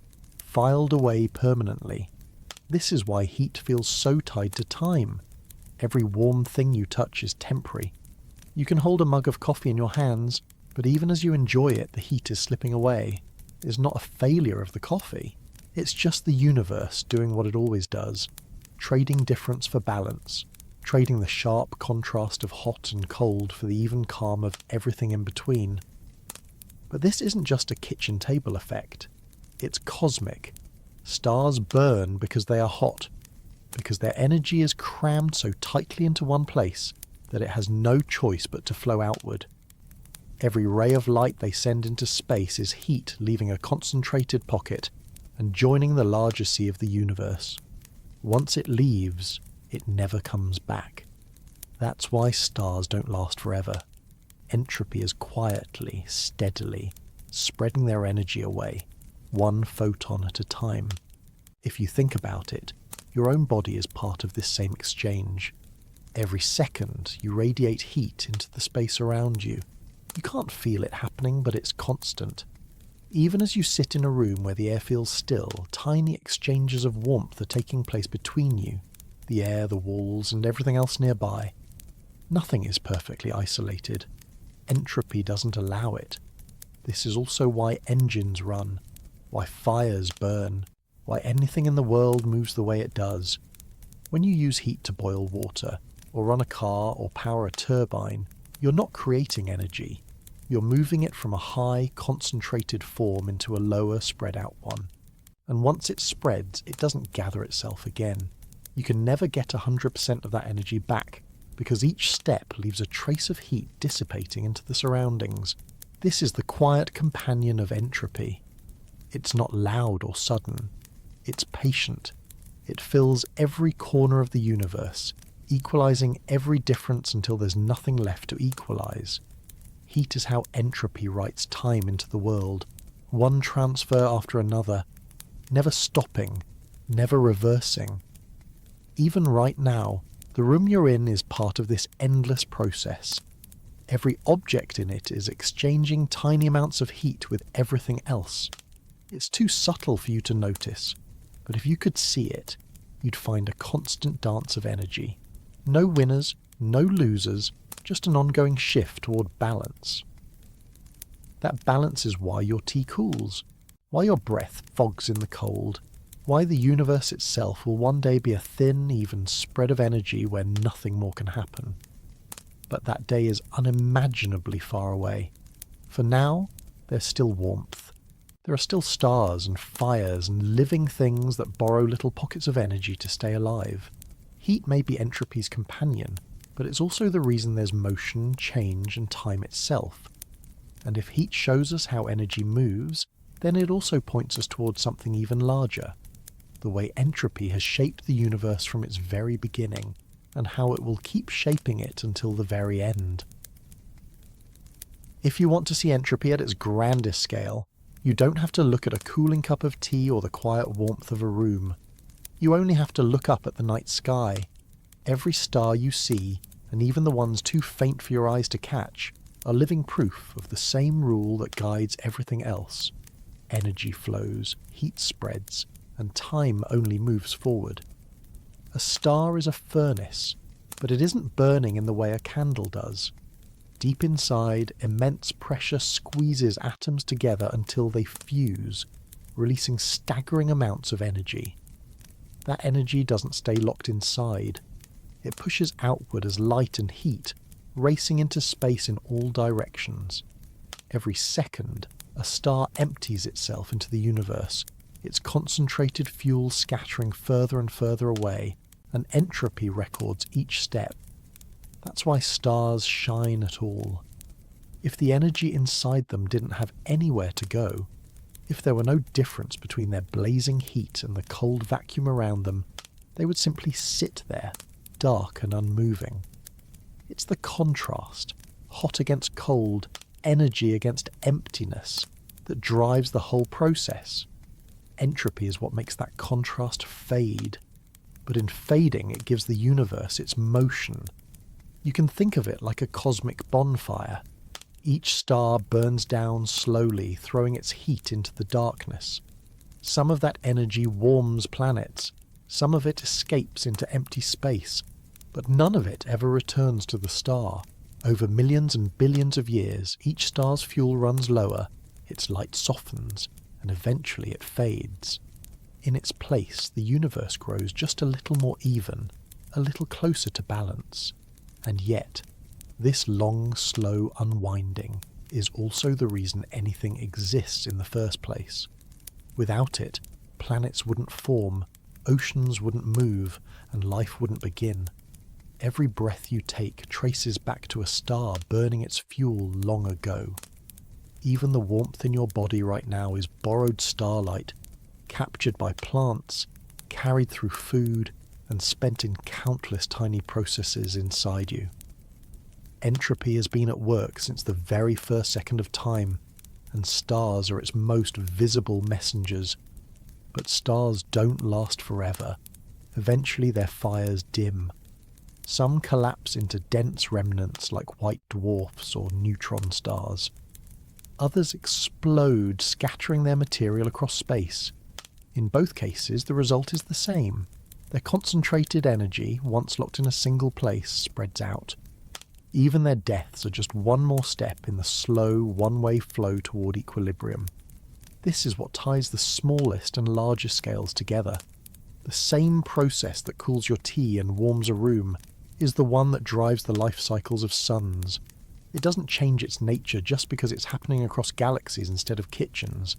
filed away permanently. This is why heat feels so tied to time. Every warm thing you touch is temporary. You can hold a mug of coffee in your hands, but even as you enjoy it, the heat is slipping away. It's not a failure of the coffee. It's just the universe doing what it always does, trading difference for balance, trading the sharp contrast of hot and cold for the even calm of everything in between. But this isn't just a kitchen table effect. It's cosmic. Stars burn because they are hot, because their energy is crammed so tightly into one place that it has no choice but to flow outward. Every ray of light they send into space is heat leaving a concentrated pocket and joining the larger sea of the universe. Once it leaves, it never comes back. That's why stars don't last forever. Entropy is quietly, steadily, spreading their energy away, one photon at a time. If you think about it, your own body is part of this same exchange. Every second, you radiate heat into the space around you. You can't feel it happening, but it's constant. Even as you sit in a room where the air feels still, tiny exchanges of warmth are taking place between you, the air, the walls, and everything else nearby. Nothing is perfectly isolated. Entropy doesn't allow it. This is also why engines run, why fires burn, why anything in the world moves the way it does. When you use heat to boil water, or run a car, or power a turbine, you're not creating energy. You're moving it from a high, concentrated form into a lower, spread out one. And once it spreads, it doesn't gather itself again. You can never get 100% of that energy back, because each step leaves a trace of heat dissipating into the surroundings. This is the quiet companion of entropy. It's not loud or sudden. It's patient. It fills every corner of the universe, equalizing every difference until there's nothing left to equalize. Heat is how entropy writes time into the world, one transfer after another, never stopping, never reversing. Even right now, the room you're in is part of this endless process. Every object in it is exchanging tiny amounts of heat with everything else. It's too subtle for you to notice, but if you could see it, you'd find a constant dance of energy. No winners, no losers, just an ongoing shift toward balance. That balance is why your tea cools, why your breath fogs in the cold, why the universe itself will one day be a thin, even spread of energy where nothing more can happen. But that day is unimaginably far away. For now, there's still warmth. There are still stars and fires and living things that borrow little pockets of energy to stay alive. Heat may be entropy's companion, but it's also the reason there's motion, change, and time itself. And if heat shows us how energy moves, then it also points us towards something even larger. The way entropy has shaped the universe from its very beginning, and how it will keep shaping it until the very end. If you want to see entropy at its grandest scale, you don't have to look at a cooling cup of tea or the quiet warmth of a room. You only have to look up at the night sky. Every star you see, and even the ones too faint for your eyes to catch, are living proof of the same rule that guides everything else. Energy flows, heat spreads, and time only moves forward. A star is a furnace, but it isn't burning in the way a candle does. Deep inside, immense pressure squeezes atoms together until they fuse, releasing staggering amounts of energy. That energy doesn't stay locked inside. It pushes outward as light and heat, racing into space in all directions. Every second, a star empties itself into the universe, its concentrated fuel scattering further and further away, and entropy records each step. That's why stars shine at all. If the energy inside them didn't have anywhere to go, if there were no difference between their blazing heat and the cold vacuum around them, they would simply sit there, dark and unmoving. It's the contrast, hot against cold, energy against emptiness, that drives the whole process. Entropy is what makes that contrast fade. But in fading, it gives the universe its motion. You can think of it like a cosmic bonfire. Each star burns down slowly, throwing its heat into the darkness. Some of that energy warms planets. Some of it escapes into empty space. But none of it ever returns to the star. Over millions and billions of years, each star's fuel runs lower, its light softens, and eventually it fades. In its place, the universe grows just a little more even, a little closer to balance. And yet, this long, slow unwinding is also the reason anything exists in the first place. Without it, planets wouldn't form, oceans wouldn't move, and life wouldn't begin. Every breath you take traces back to a star burning its fuel long ago. Even the warmth in your body right now is borrowed starlight, captured by plants, carried through food, and spent in countless tiny processes inside you. Entropy has been at work since the very first second of time, and stars are its most visible messengers. But stars don't last forever. Eventually their fires dim. Some collapse into dense remnants like white dwarfs or neutron stars. Others explode, scattering their material across space. In both cases, the result is the same. Their concentrated energy, once locked in a single place, spreads out. Even their deaths are just one more step in the slow, one-way flow toward equilibrium. This is what ties the smallest and largest scales together. The same process that cools your tea and warms a room is the one that drives the life cycles of suns. It doesn't change its nature just because it's happening across galaxies instead of kitchens.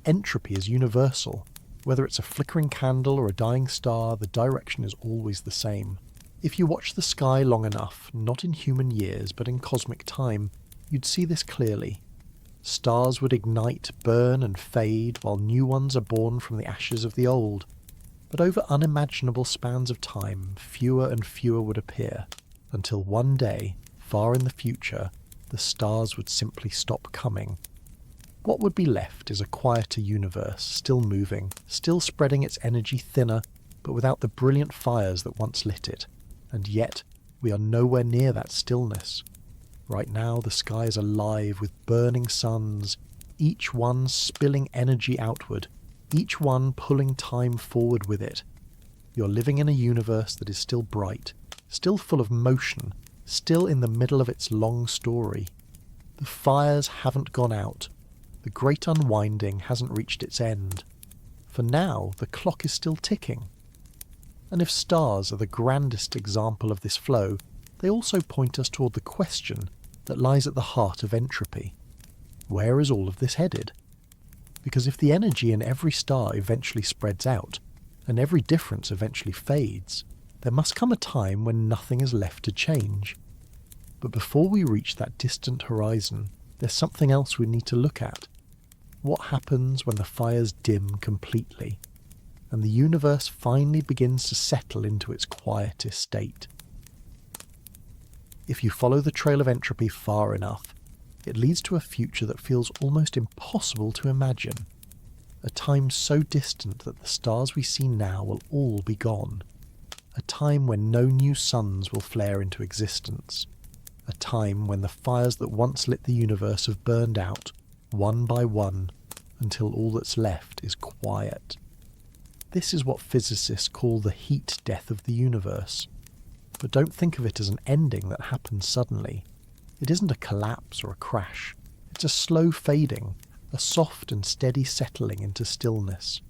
Entropy is universal. Whether it's a flickering candle or a dying star, the direction is always the same. If you watch the sky long enough, not in human years but in cosmic time, you'd see this clearly. Stars would ignite, burn and fade while new ones are born from the ashes of the old. But over unimaginable spans of time, fewer and fewer would appear, until one day, far in the future, the stars would simply stop coming. What would be left is a quieter universe, still moving, still spreading its energy thinner, but without the brilliant fires that once lit it. And yet, we are nowhere near that stillness. Right now, the sky is alive with burning suns, each one spilling energy outward, each one pulling time forward with it. You're living in a universe that is still bright, still full of motion, still in the middle of its long story. The fires haven't gone out. The great unwinding hasn't reached its end. For now, the clock is still ticking. And if stars are the grandest example of this flow, they also point us toward the question that lies at the heart of entropy. Where is all of this headed? Because if the energy in every star eventually spreads out, and every difference eventually fades, there must come a time when nothing is left to change. But before we reach that distant horizon, there's something else we need to look at. What happens when the fires dim completely, and the universe finally begins to settle into its quietest state? If you follow the trail of entropy far enough, it leads to a future that feels almost impossible to imagine. A time so distant that the stars we see now will all be gone. A time when no new suns will flare into existence. A time when the fires that once lit the universe have burned out, one by one, until all that's left is quiet. This is what physicists call the heat death of the universe. But don't think of it as an ending that happens suddenly. It isn't a collapse or a crash. It's a slow fading, a soft and steady settling into stillness.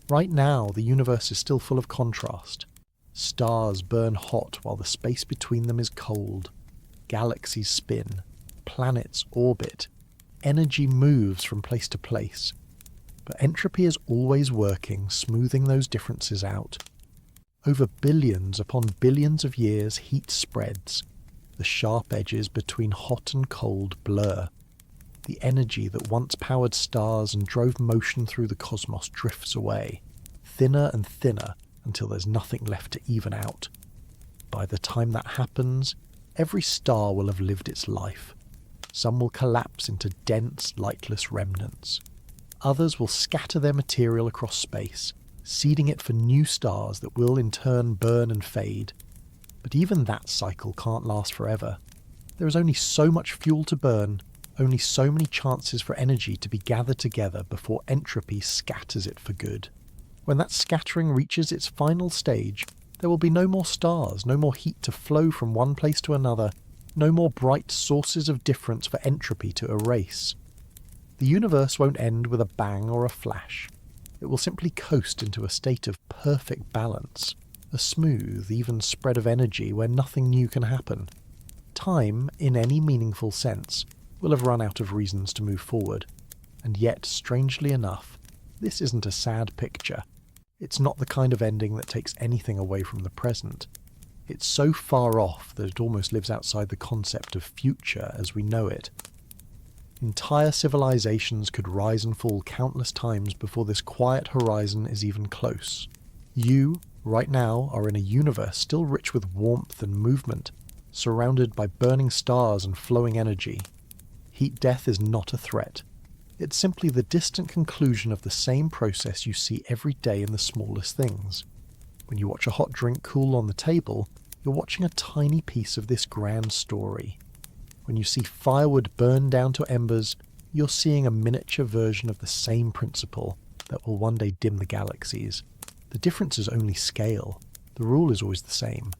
Right now, the universe is still full of contrast. Stars burn hot while the space between them is cold. Galaxies spin. Planets orbit. Energy moves from place to place. But entropy is always working, smoothing those differences out. Over billions upon billions of years, heat spreads. The sharp edges between hot and cold blur. The energy that once powered stars and drove motion through the cosmos drifts away, thinner and thinner until there's nothing left to even out. By the time that happens, every star will have lived its life. Some will collapse into dense, lightless remnants. Others will scatter their material across space, seeding it for new stars that will in turn burn and fade. But even that cycle can't last forever. There is only so much fuel to burn, only so many chances for energy to be gathered together before entropy scatters it for good. When that scattering reaches its final stage, there will be no more stars, no more heat to flow from one place to another, no more bright sources of difference for entropy to erase. The universe won't end with a bang or a flash. It will simply coast into a state of perfect balance, a smooth, even spread of energy where nothing new can happen. Time, in any meaningful sense, will have run out of reasons to move forward. And yet, strangely enough, this isn't a sad picture. It's not the kind of ending that takes anything away from the present. It's so far off that it almost lives outside the concept of future as we know it. Entire civilizations could rise and fall countless times before this quiet horizon is even close. You, right now, are in a universe still rich with warmth and movement, surrounded by burning stars and flowing energy. Heat death is not a threat. It's simply the distant conclusion of the same process you see every day in the smallest things. When you watch a hot drink cool on the table, you're watching a tiny piece of this grand story. When you see firewood burn down to embers, you're seeing a miniature version of the same principle that will one day dim the galaxies. The difference is only scale. The rule is always the same.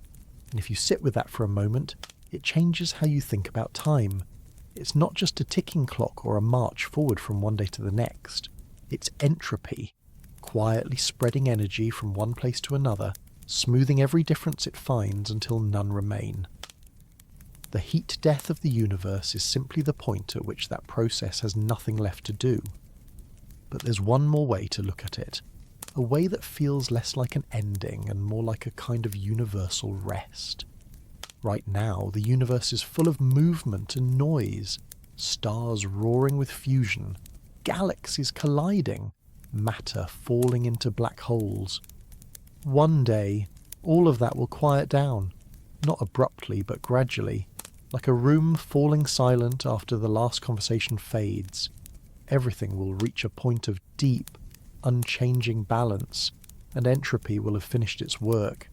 And if you sit with that for a moment, it changes how you think about time. It's not just a ticking clock or a march forward from one day to the next. It's entropy, quietly spreading energy from one place to another, smoothing every difference it finds until none remain. The heat death of the universe is simply the point at which that process has nothing left to do. But there's one more way to look at it, a way that feels less like an ending and more like a kind of universal rest. Right now, the universe is full of movement and noise, stars roaring with fusion, galaxies colliding, matter falling into black holes. One day, all of that will quiet down, not abruptly but gradually, like a room falling silent after the last conversation fades. Everything will reach a point of deep, unchanging balance, and entropy will have finished its work.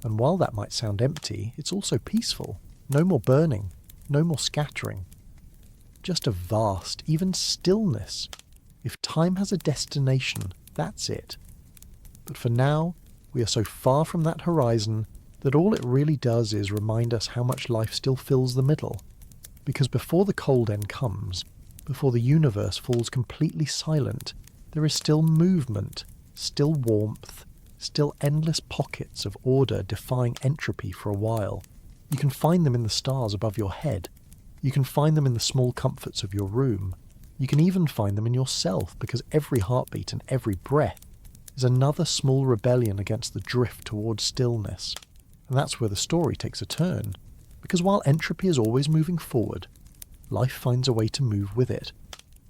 And while that might sound empty, it's also peaceful. No more burning, no more scattering. Just a vast, even stillness. If time has a destination, that's it. But for now, we are so far from that horizon that all it really does is remind us how much life still fills the middle. Because before the cold end comes, before the universe falls completely silent, there is still movement, still warmth, still endless pockets of order defying entropy for a while. You can find them in the stars above your head. You can find them in the small comforts of your room. You can even find them in yourself, because every heartbeat and every breath is another small rebellion against the drift towards stillness. And that's where the story takes a turn, because while entropy is always moving forward, life finds a way to move with it,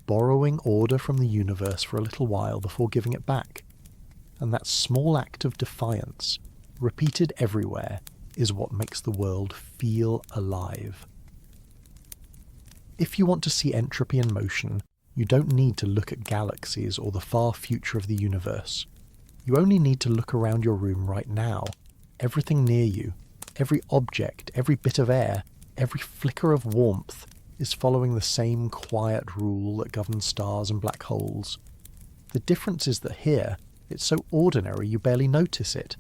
borrowing order from the universe for a little while before giving it back. And that small act of defiance, repeated everywhere, is what makes the world feel alive. If you want to see entropy in motion, you don't need to look at galaxies or the far future of the universe. You only need to look around your room right now. Everything near you, every object, every bit of air, every flicker of warmth is following the same quiet rule that governs stars and black holes. The difference is that here, it's so ordinary you barely notice it.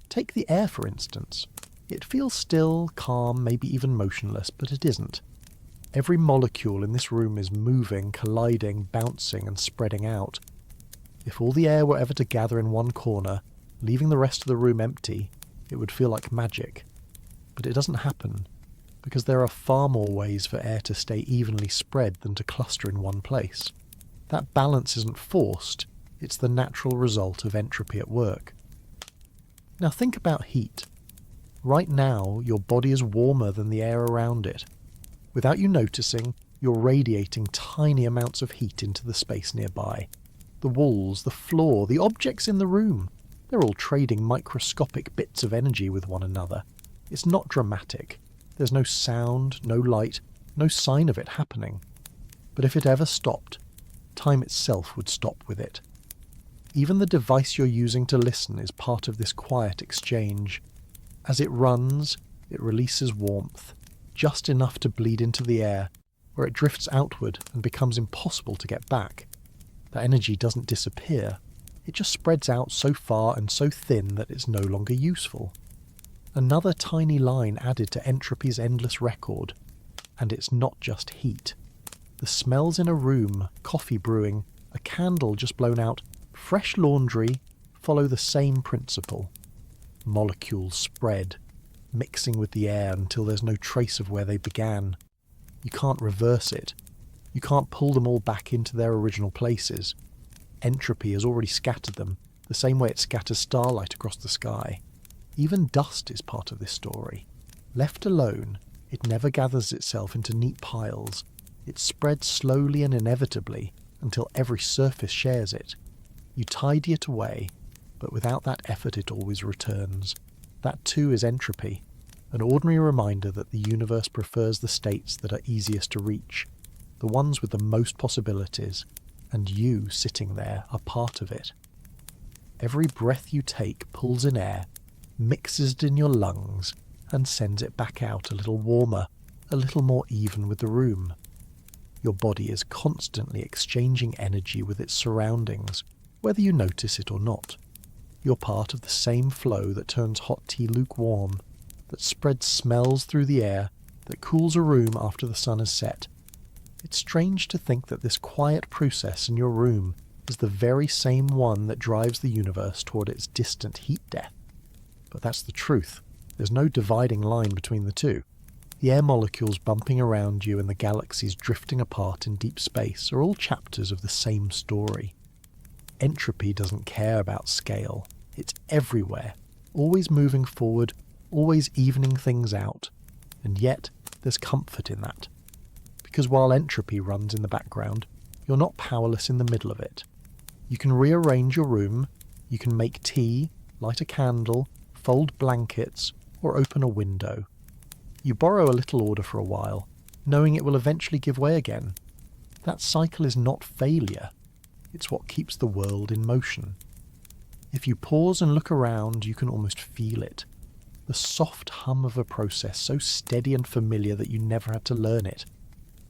Take the air, for instance. It feels still, calm, maybe even motionless, but it isn't. Every molecule in this room is moving, colliding, bouncing, and spreading out. If all the air were ever to gather in one corner, leaving the rest of the room empty, it would feel like magic. But it doesn't happen, because there are far more ways for air to stay evenly spread than to cluster in one place. That balance isn't forced, it's the natural result of entropy at work. Now think about heat. Right now, your body is warmer than the air around it. Without you noticing, you're radiating tiny amounts of heat into the space nearby. The walls, the floor, the objects in the room, they're all trading microscopic bits of energy with one another. It's not dramatic. There's no sound, no light, no sign of it happening. But if it ever stopped, time itself would stop with it. Even the device you're using to listen is part of this quiet exchange. As it runs, it releases warmth, just enough to bleed into the air, where it drifts outward and becomes impossible to get back. That energy doesn't disappear, it just spreads out so far and so thin that it's no longer useful. Another tiny line added to entropy's endless record, and it's not just heat. The smells in a room, coffee brewing, a candle just blown out, fresh laundry, follow the same principle. Molecules spread, mixing with the air until there's no trace of where they began. You can't reverse it. You can't pull them all back into their original places. Entropy has already scattered them, the same way it scatters starlight across the sky. Even dust is part of this story. Left alone, it never gathers itself into neat piles. It spreads slowly and inevitably until every surface shares it. You tidy it away, but without that effort it always returns. That too is entropy, an ordinary reminder that the universe prefers the states that are easiest to reach, the ones with the most possibilities, and you sitting there are part of it. Every breath you take pulls in air, mixes it in your lungs, and sends it back out a little warmer, a little more even with the room. Your body is constantly exchanging energy with its surroundings, whether you notice it or not. You're part of the same flow that turns hot tea lukewarm, that spreads smells through the air, that cools a room after the sun has set. It's strange to think that this quiet process in your room is the very same one that drives the universe toward its distant heat death. But that's the truth. There's no dividing line between the two. The air molecules bumping around you and the galaxies drifting apart in deep space are all chapters of the same story. Entropy doesn't care about scale. It's everywhere, always moving forward, always evening things out. And yet, there's comfort in that. Because while entropy runs in the background, you're not powerless in the middle of it. You can rearrange your room, you can make tea, light a candle, fold blankets, or open a window. You borrow a little order for a while, knowing it will eventually give way again. That cycle is not failure. It's what keeps the world in motion. If you pause and look around, you can almost feel it. The soft hum of a process so steady and familiar that you never had to learn it.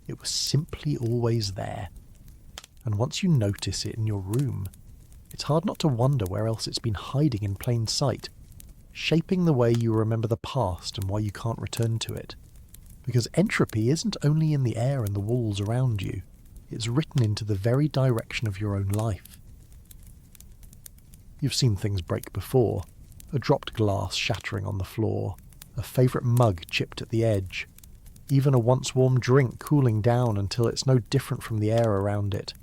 It was simply always there. And once you notice it in your room, it's hard not to wonder where else it's been hiding in plain sight, shaping the way you remember the past and why you can't return to it. Because entropy isn't only in the air and the walls around you, it's written into the very direction of your own life. You've seen things break before, a dropped glass shattering on the floor, a favourite mug chipped at the edge, even a once warm drink cooling down until it's no different from the air around it.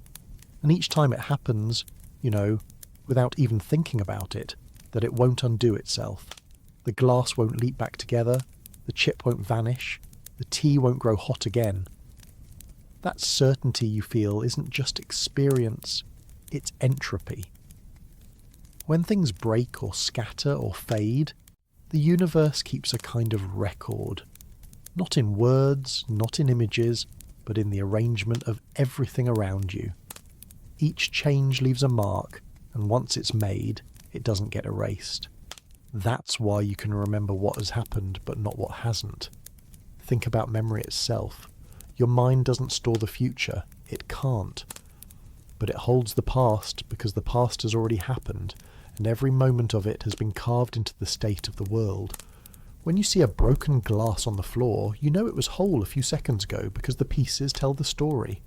And each time it happens, you know, without even thinking about it, that it won't undo itself. The glass won't leap back together, the chip won't vanish, the tea won't grow hot again. That certainty you feel isn't just experience, it's entropy. When things break or scatter or fade, the universe keeps a kind of record. Not in words, not in images, but in the arrangement of everything around you. Each change leaves a mark, and once it's made, it doesn't get erased. That's why you can remember what has happened, but not what hasn't. Think about memory itself. Your mind doesn't store the future. It can't. But it holds the past because the past has already happened, and every moment of it has been carved into the state of the world. When you see a broken glass on the floor, you know it was whole a few seconds ago because the pieces tell the story.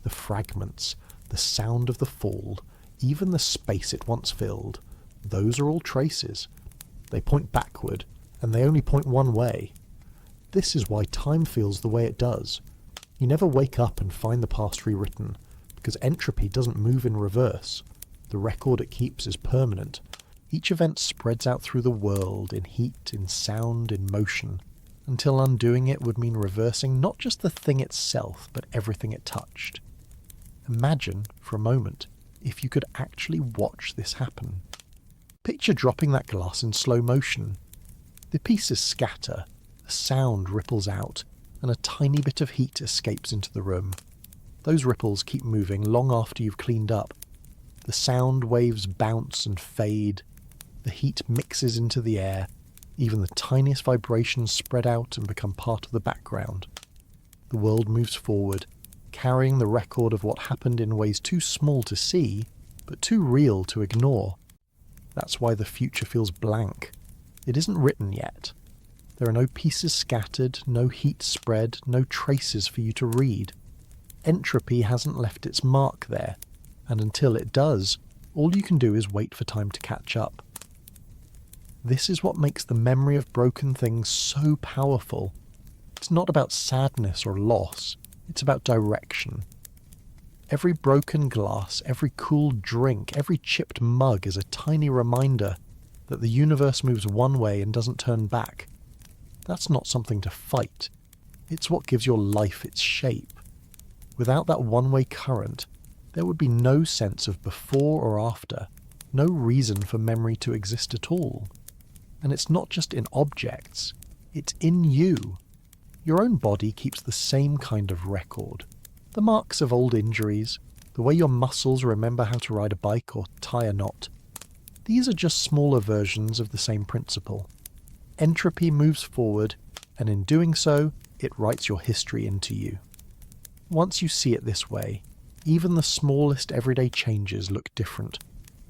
The fragments, the sound of the fall, even the space it once filled, those are all traces. They point backward, and they only point one way. This is why time feels the way it does. You never wake up and find the past rewritten, because entropy doesn't move in reverse. The record it keeps is permanent. Each event spreads out through the world in heat, in sound, in motion, until undoing it would mean reversing not just the thing itself, but everything it touched. Imagine, for a moment, if you could actually watch this happen. Picture dropping that glass in slow motion. The pieces scatter, a sound ripples out, and a tiny bit of heat escapes into the room. Those ripples keep moving long after you've cleaned up. The sound waves bounce and fade. The heat mixes into the air. Even the tiniest vibrations spread out and become part of the background. The world moves forward, carrying the record of what happened in ways too small to see, but too real to ignore. That's why the future feels blank. It isn't written yet. There are no pieces scattered, no heat spread, no traces for you to read. Entropy hasn't left its mark there, and until it does, all you can do is wait for time to catch up. This is what makes the memory of broken things so powerful. It's not about sadness or loss, it's about direction. Every broken glass, every cooled drink, every chipped mug is a tiny reminder that the universe moves one way and doesn't turn back. That's not something to fight. It's what gives your life its shape. Without that one-way current, there would be no sense of before or after, no reason for memory to exist at all. And it's not just in objects, it's in you. Your own body keeps the same kind of record. The marks of old injuries, the way your muscles remember how to ride a bike or tie a knot. These are just smaller versions of the same principle. Entropy moves forward, and in doing so, it writes your history into you. Once you see it this way, even the smallest everyday changes look different.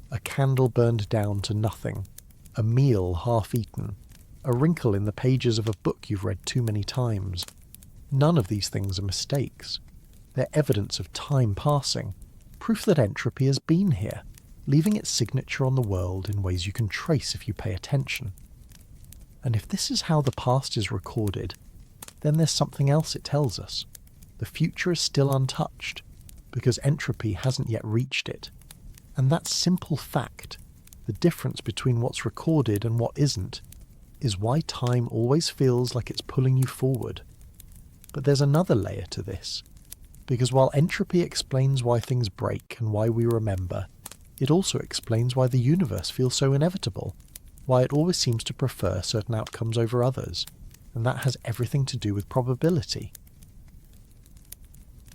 A candle burned down to nothing, a meal half-eaten, a wrinkle in the pages of a book you've read too many times. None of these things are mistakes. They're evidence of time passing, proof that entropy has been here, leaving its signature on the world in ways you can trace if you pay attention. And if this is how the past is recorded, then there's something else it tells us. The future is still untouched, because entropy hasn't yet reached it. And that simple fact, the difference between what's recorded and what isn't, is why time always feels like it's pulling you forward. But there's another layer to this. Because while entropy explains why things break and why we remember, it also explains why the universe feels so inevitable, why it always seems to prefer certain outcomes over others, and that has everything to do with probability.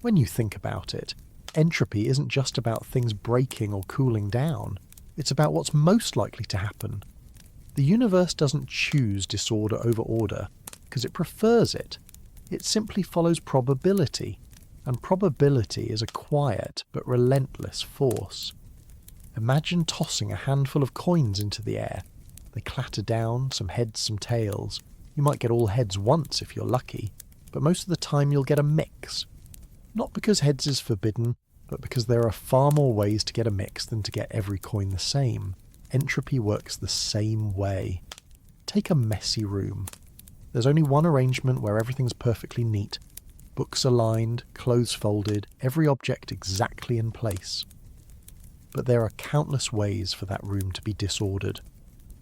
When you think about it, entropy isn't just about things breaking or cooling down, it's about what's most likely to happen. The universe doesn't choose disorder over order, because it prefers it. It simply follows probability. And probability is a quiet but relentless force. Imagine tossing a handful of coins into the air. They clatter down, some heads, some tails. You might get all heads once if you're lucky, but most of the time you'll get a mix. Not because heads is forbidden, but because there are far more ways to get a mix than to get every coin the same. Entropy works the same way. Take a messy room. There's only one arrangement where everything's perfectly neat. Books aligned, clothes folded, every object exactly in place. But there are countless ways for that room to be disordered.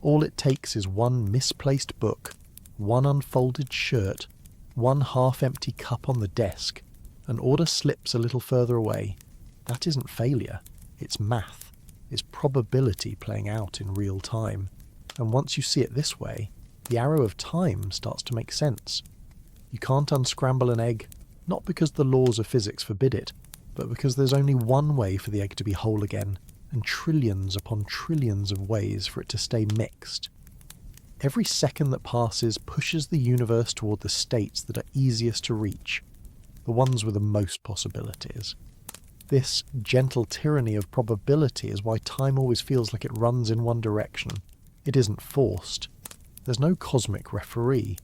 All it takes is one misplaced book, one unfolded shirt, one half-empty cup on the desk. An order slips a little further away. That isn't failure, it's math. It's probability playing out in real time. And once you see it this way, the arrow of time starts to make sense. You can't unscramble an egg, not because the laws of physics forbid it, but because there's only one way for the egg to be whole again, and trillions upon trillions of ways for it to stay mixed. Every second that passes pushes the universe toward the states that are easiest to reach, the ones with the most possibilities. This gentle tyranny of probability is why time always feels like it runs in one direction. It isn't forced. There's no cosmic referee.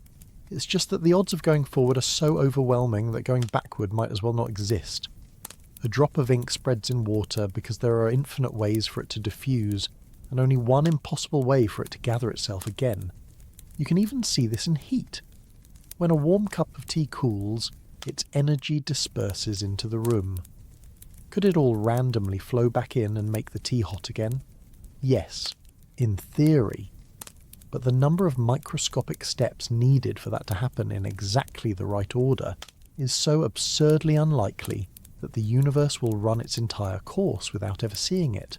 It's just that the odds of going forward are so overwhelming that going backward might as well not exist. A drop of ink spreads in water because there are infinite ways for it to diffuse, and only one impossible way for it to gather itself again. You can even see this in heat. When a warm cup of tea cools, its energy disperses into the room. Could it all randomly flow back in and make the tea hot again? Yes, in theory. But the number of microscopic steps needed for that to happen in exactly the right order is so absurdly unlikely that the universe will run its entire course without ever seeing it.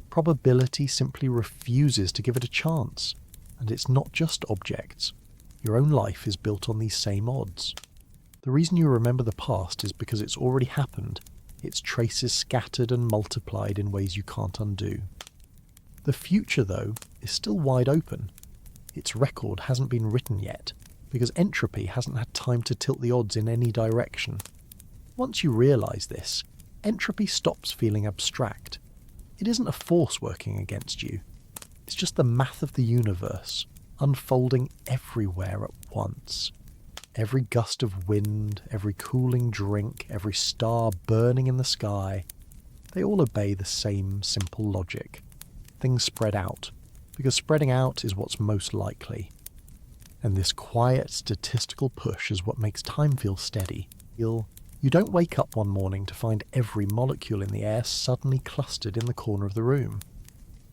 Probability simply refuses to give it a chance, and it's not just objects. Your own life is built on these same odds. The reason you remember the past is because it's already happened, its traces scattered and multiplied in ways you can't undo. The future, though, is still wide open. Its record hasn't been written yet, because entropy hasn't had time to tilt the odds in any direction. Once you realise this, entropy stops feeling abstract. It isn't a force working against you. It's just the math of the universe, unfolding everywhere at once. Every gust of wind, every cooling drink, every star burning in the sky, they all obey the same simple logic. Things spread out, because spreading out is what's most likely. And this quiet statistical push is what makes time feel steady. You don't wake up one morning to find every molecule in the air suddenly clustered in the corner of the room.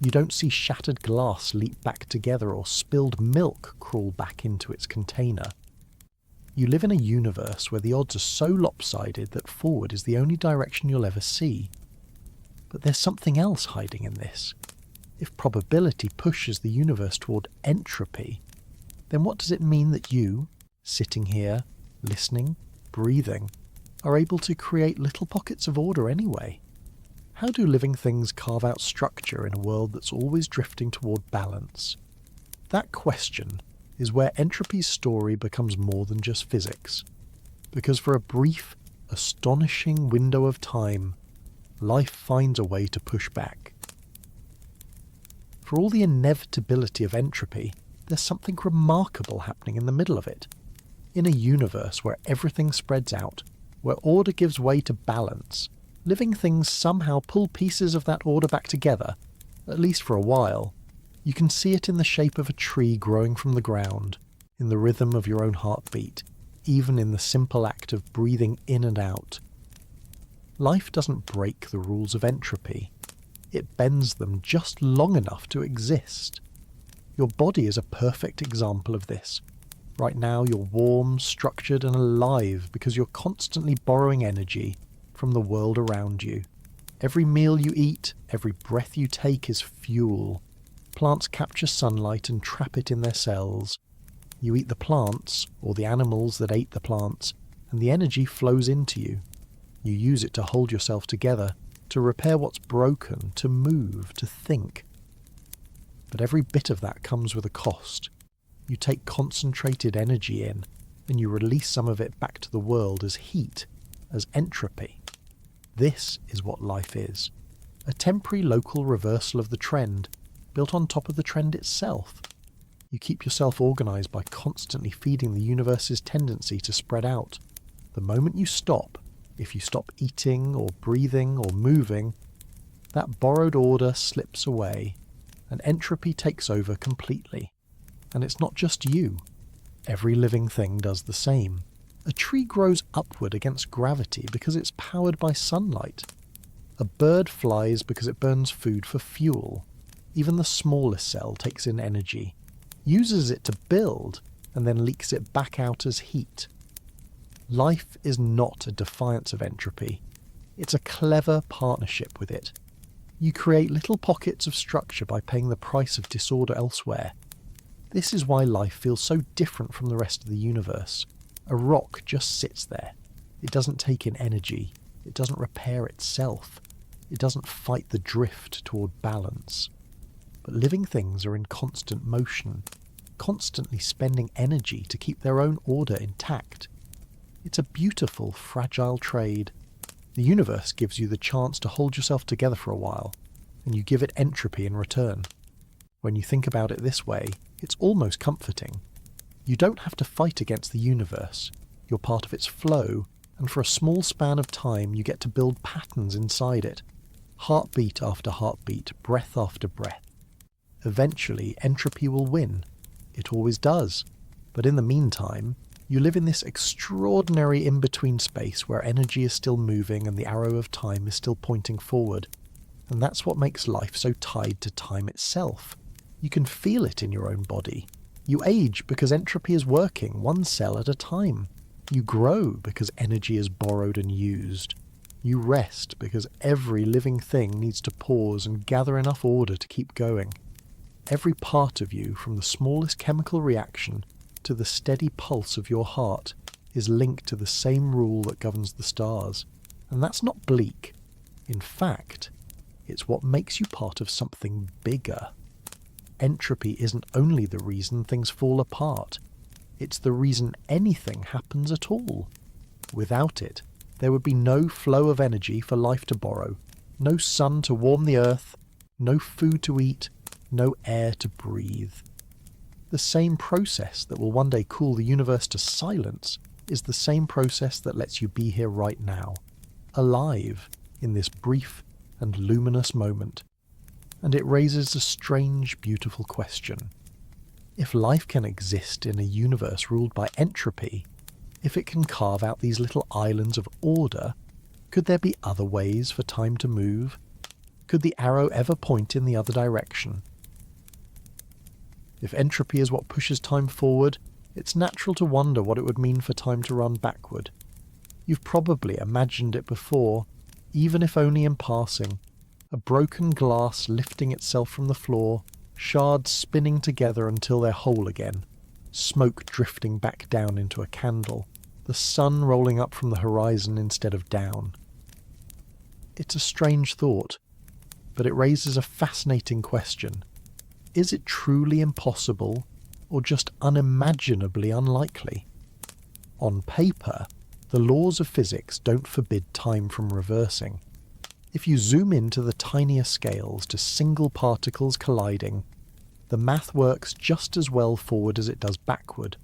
You don't see shattered glass leap back together or spilled milk crawl back into its container. You live in a universe where the odds are so lopsided that forward is the only direction you'll ever see. But there's something else hiding in this. If probability pushes the universe toward entropy, then what does it mean that you, sitting here, listening, breathing, are able to create little pockets of order anyway? How do living things carve out structure in a world that's always drifting toward balance? That question is where entropy's story becomes more than just physics. Because for a brief, astonishing window of time, life finds a way to push back. For all the inevitability of entropy, there's something remarkable happening in the middle of it. In a universe where everything spreads out, where order gives way to balance, living things somehow pull pieces of that order back together, at least for a while. You can see it in the shape of a tree growing from the ground, in the rhythm of your own heartbeat, even in the simple act of breathing in and out. Life doesn't break the rules of entropy. It bends them just long enough to exist. Your body is a perfect example of this. Right now you're warm, structured and alive because you're constantly borrowing energy from the world around you. Every meal you eat, every breath you take is fuel. Plants capture sunlight and trap it in their cells. You eat the plants, or the animals that ate the plants, and the energy flows into you. You use it to hold yourself together, to repair what's broken, to move, to think. But every bit of that comes with a cost. You take concentrated energy in, and you release some of it back to the world as heat, as entropy. This is what life is. A temporary local reversal of the trend, built on top of the trend itself. You keep yourself organised by constantly feeding the universe's tendency to spread out. The moment you stop, if you stop eating or breathing or moving, that borrowed order slips away and entropy takes over completely. And it's not just you. Every living thing does the same. A tree grows upward against gravity because it's powered by sunlight. A bird flies because it burns food for fuel. Even the smallest cell takes in energy, uses it to build, and then leaks it back out as heat. Life is not a defiance of entropy. It's a clever partnership with it. You create little pockets of structure by paying the price of disorder elsewhere. This is why life feels so different from the rest of the universe. A rock just sits there. It doesn't take in energy. It doesn't repair itself. It doesn't fight the drift toward balance. But living things are in constant motion, constantly spending energy to keep their own order intact. It's a beautiful, fragile trade. The universe gives you the chance to hold yourself together for a while, and you give it entropy in return. When you think about it this way, it's almost comforting. You don't have to fight against the universe. You're part of its flow, and for a small span of time you get to build patterns inside it. Heartbeat after heartbeat, breath after breath. Eventually, entropy will win. It always does. But in the meantime, you live in this extraordinary in-between space where energy is still moving and the arrow of time is still pointing forward. And that's what makes life so tied to time itself. You can feel it in your own body. You age because entropy is working, one cell at a time. You grow because energy is borrowed and used. You rest because every living thing needs to pause and gather enough order to keep going. Every part of you, from the smallest chemical reaction to the steady pulse of your heart, is linked to the same rule that governs the stars. And that's not bleak. In fact, it's what makes you part of something bigger. Entropy isn't only the reason things fall apart. It's the reason anything happens at all. Without it, there would be no flow of energy for life to borrow, no sun to warm the earth, no food to eat, no air to breathe. The same process that will one day cool the universe to silence is the same process that lets you be here right now, alive in this brief and luminous moment. And it raises a strange, beautiful question. If life can exist in a universe ruled by entropy, if it can carve out these little islands of order, could there be other ways for time to move? Could the arrow ever point in the other direction? If entropy is what pushes time forward, it's natural to wonder what it would mean for time to run backward. You've probably imagined it before, even if only in passing. A broken glass lifting itself from the floor, shards spinning together until they're whole again, smoke drifting back down into a candle, the sun rolling up from the horizon instead of down. It's a strange thought, but it raises a fascinating question. Is it truly impossible, or just unimaginably unlikely? On paper, the laws of physics don't forbid time from reversing. If you zoom into the tinier scales to single particles colliding, the math works just as well forward as it does backward.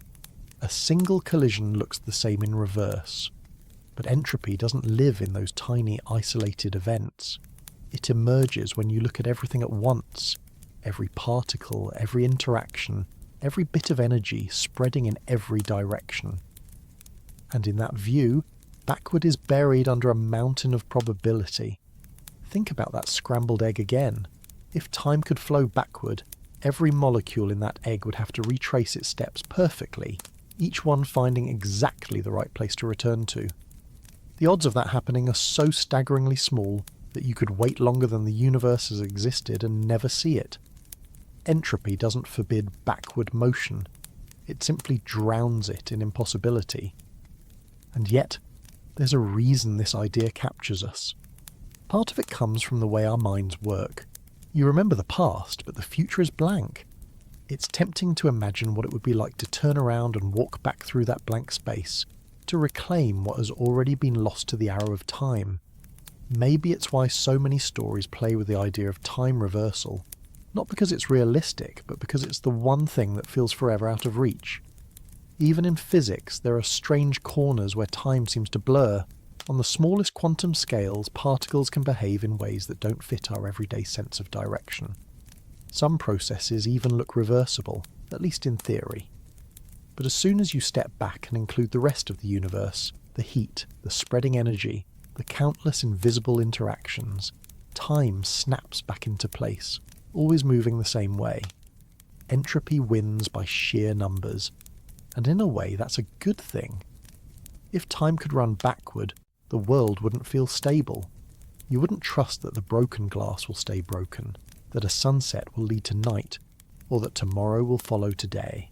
A single collision looks the same in reverse. But entropy doesn't live in those tiny isolated events. It emerges when you look at everything at once, every particle, every interaction, every bit of energy spreading in every direction. And in that view, backward is buried under a mountain of probability. Think about that scrambled egg again. If time could flow backward, every molecule in that egg would have to retrace its steps perfectly, each one finding exactly the right place to return to. The odds of that happening are so staggeringly small that you could wait longer than the universe has existed and never see it. Entropy doesn't forbid backward motion. It simply drowns it in impossibility. And yet, there's a reason this idea captures us. Part of it comes from the way our minds work. You remember the past, but the future is blank. It's tempting to imagine what it would be like to turn around and walk back through that blank space, to reclaim what has already been lost to the arrow of time. Maybe it's why so many stories play with the idea of time reversal. Not because it's realistic, but because it's the one thing that feels forever out of reach. Even in physics, there are strange corners where time seems to blur. On the smallest quantum scales, particles can behave in ways that don't fit our everyday sense of direction. Some processes even look reversible, at least in theory. But as soon as you step back and include the rest of the universe, the heat, the spreading energy, the countless invisible interactions, time snaps back into place, always moving the same way. Entropy wins by sheer numbers. And in a way, that's a good thing. If time could run backward, the world wouldn't feel stable. You wouldn't trust that the broken glass will stay broken, that a sunset will lead to night, or that tomorrow will follow today.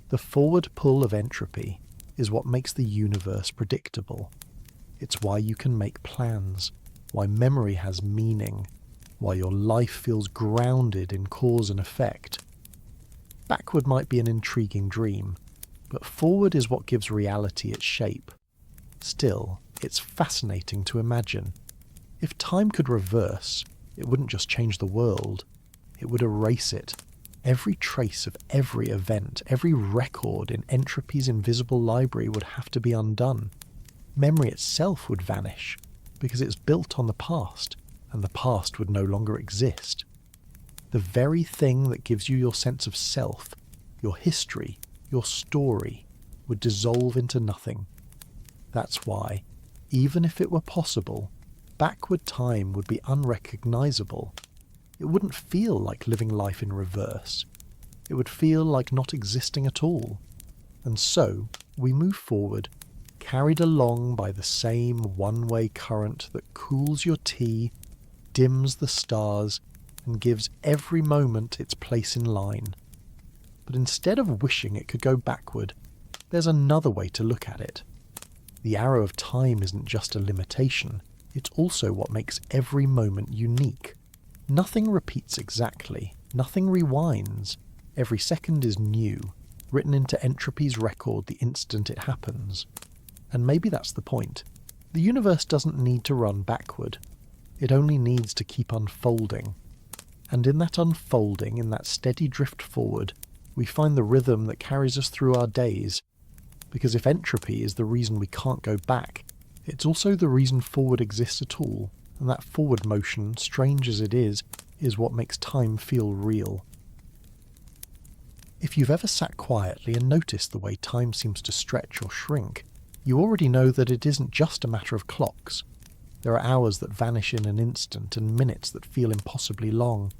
The forward pull of entropy is what makes the universe predictable. It's why you can make plans, why memory has meaning, why your life feels grounded in cause and effect. Backward might be an intriguing dream, but forward is what gives reality its shape. Still, it's fascinating to imagine. If time could reverse, it wouldn't just change the world, it would erase it. Every trace of every event, every record in Entropy's invisible library would have to be undone. Memory itself would vanish, because it's built on the past, and the past would no longer exist. The very thing that gives you your sense of self, your history, your story, would dissolve into nothing. That's why, even if it were possible, backward time would be unrecognizable. It wouldn't feel like living life in reverse. It would feel like not existing at all. And so, we move forward, carried along by the same one-way current that cools your tea, dims the stars, and gives every moment its place in line. But instead of wishing it could go backward, there's another way to look at it. The arrow of time isn't just a limitation, it's also what makes every moment unique. Nothing repeats exactly, nothing rewinds. Every second is new, written into Entropy's record the instant it happens. And maybe that's the point. The universe doesn't need to run backward. It only needs to keep unfolding. And in that unfolding, in that steady drift forward, we find the rhythm that carries us through our days. Because if entropy is the reason we can't go back, it's also the reason forward exists at all. And that forward motion, strange as it is what makes time feel real. If you've ever sat quietly and noticed the way time seems to stretch or shrink, you already know that it isn't just a matter of clocks. There are hours that vanish in an instant and minutes that feel impossibly long.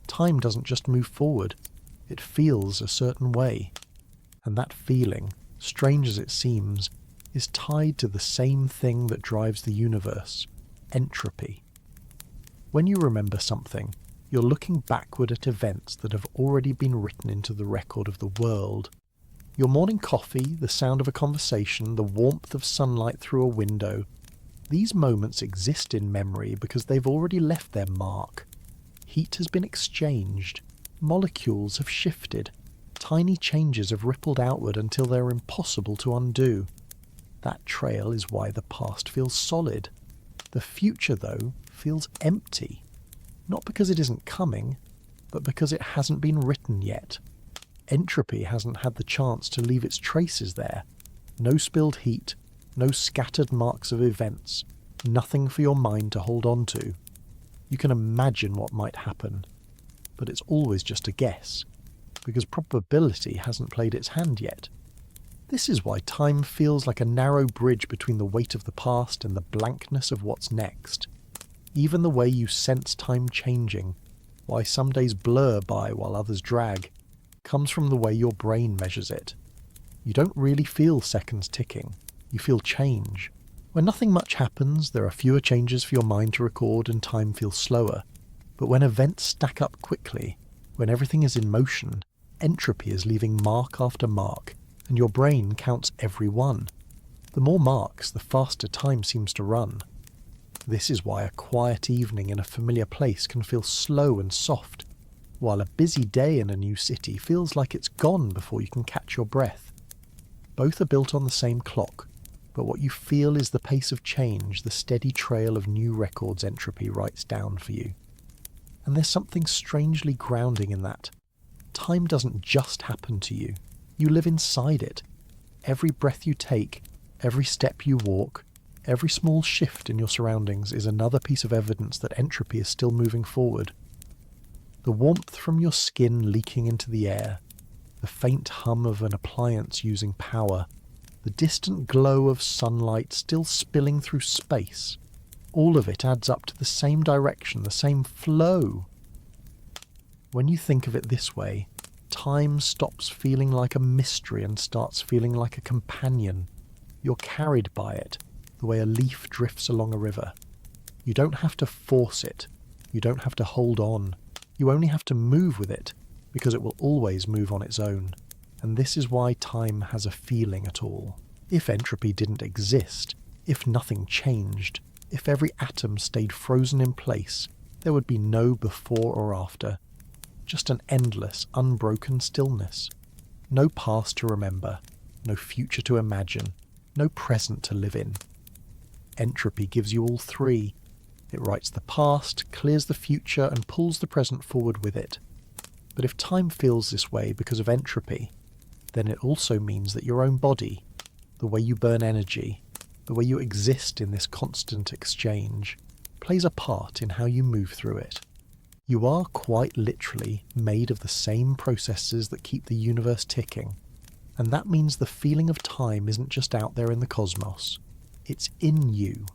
Time doesn't just move forward, it feels a certain way. And that feeling, strange as it seems, is tied to the same thing that drives the universe: entropy. When you remember something, you're looking backward at events that have already been written into the record of the world. Your morning coffee, the sound of a conversation, the warmth of sunlight through a window, these moments exist in memory because they've already left their mark. Heat has been exchanged, molecules have shifted, tiny changes have rippled outward until they're impossible to undo. That trail is why the past feels solid. The future, though, feels empty. Not because it isn't coming, but because it hasn't been written yet. Entropy hasn't had the chance to leave its traces there. No spilled heat, no scattered marks of events, nothing for your mind to hold on to. You can imagine what might happen, but it's always just a guess, because probability hasn't played its hand yet. This is why time feels like a narrow bridge between the weight of the past and the blankness of what's next. Even the way you sense time changing, why some days blur by while others drag, comes from the way your brain measures it. You don't really feel seconds ticking, you feel change. When nothing much happens, there are fewer changes for your mind to record and time feels slower. But when events stack up quickly, when everything is in motion, entropy is leaving mark after mark, and your brain counts every one. The more marks, the faster time seems to run. This is why a quiet evening in a familiar place can feel slow and soft, while a busy day in a new city feels like it's gone before you can catch your breath. Both are built on the same clock, but what you feel is the pace of change, the steady trail of new records entropy writes down for you. And there's something strangely grounding in that. Time doesn't just happen to you. You live inside it. Every breath you take, every step you walk, every small shift in your surroundings is another piece of evidence that entropy is still moving forward. The warmth from your skin leaking into the air, the faint hum of an appliance using power, the distant glow of sunlight still spilling through space, all of it adds up to the same direction, the same flow. When you think of it this way, time stops feeling like a mystery and starts feeling like a companion. You're carried by it, the way a leaf drifts along a river. You don't have to force it. You don't have to hold on. You only have to move with it, because it will always move on its own. And this is why time has a feeling at all. If entropy didn't exist, if nothing changed, if every atom stayed frozen in place, there would be no before or after. Just an endless, unbroken stillness. No past to remember, no future to imagine, no present to live in. Entropy gives you all three. It writes the past, clears the future, and pulls the present forward with it. But if time feels this way because of entropy, then it also means that your own body, the way you burn energy, the way you exist in this constant exchange, plays a part in how you move through it. You are quite literally made of the same processes that keep the universe ticking, and that means the feeling of time isn't just out there in the cosmos. It's in you,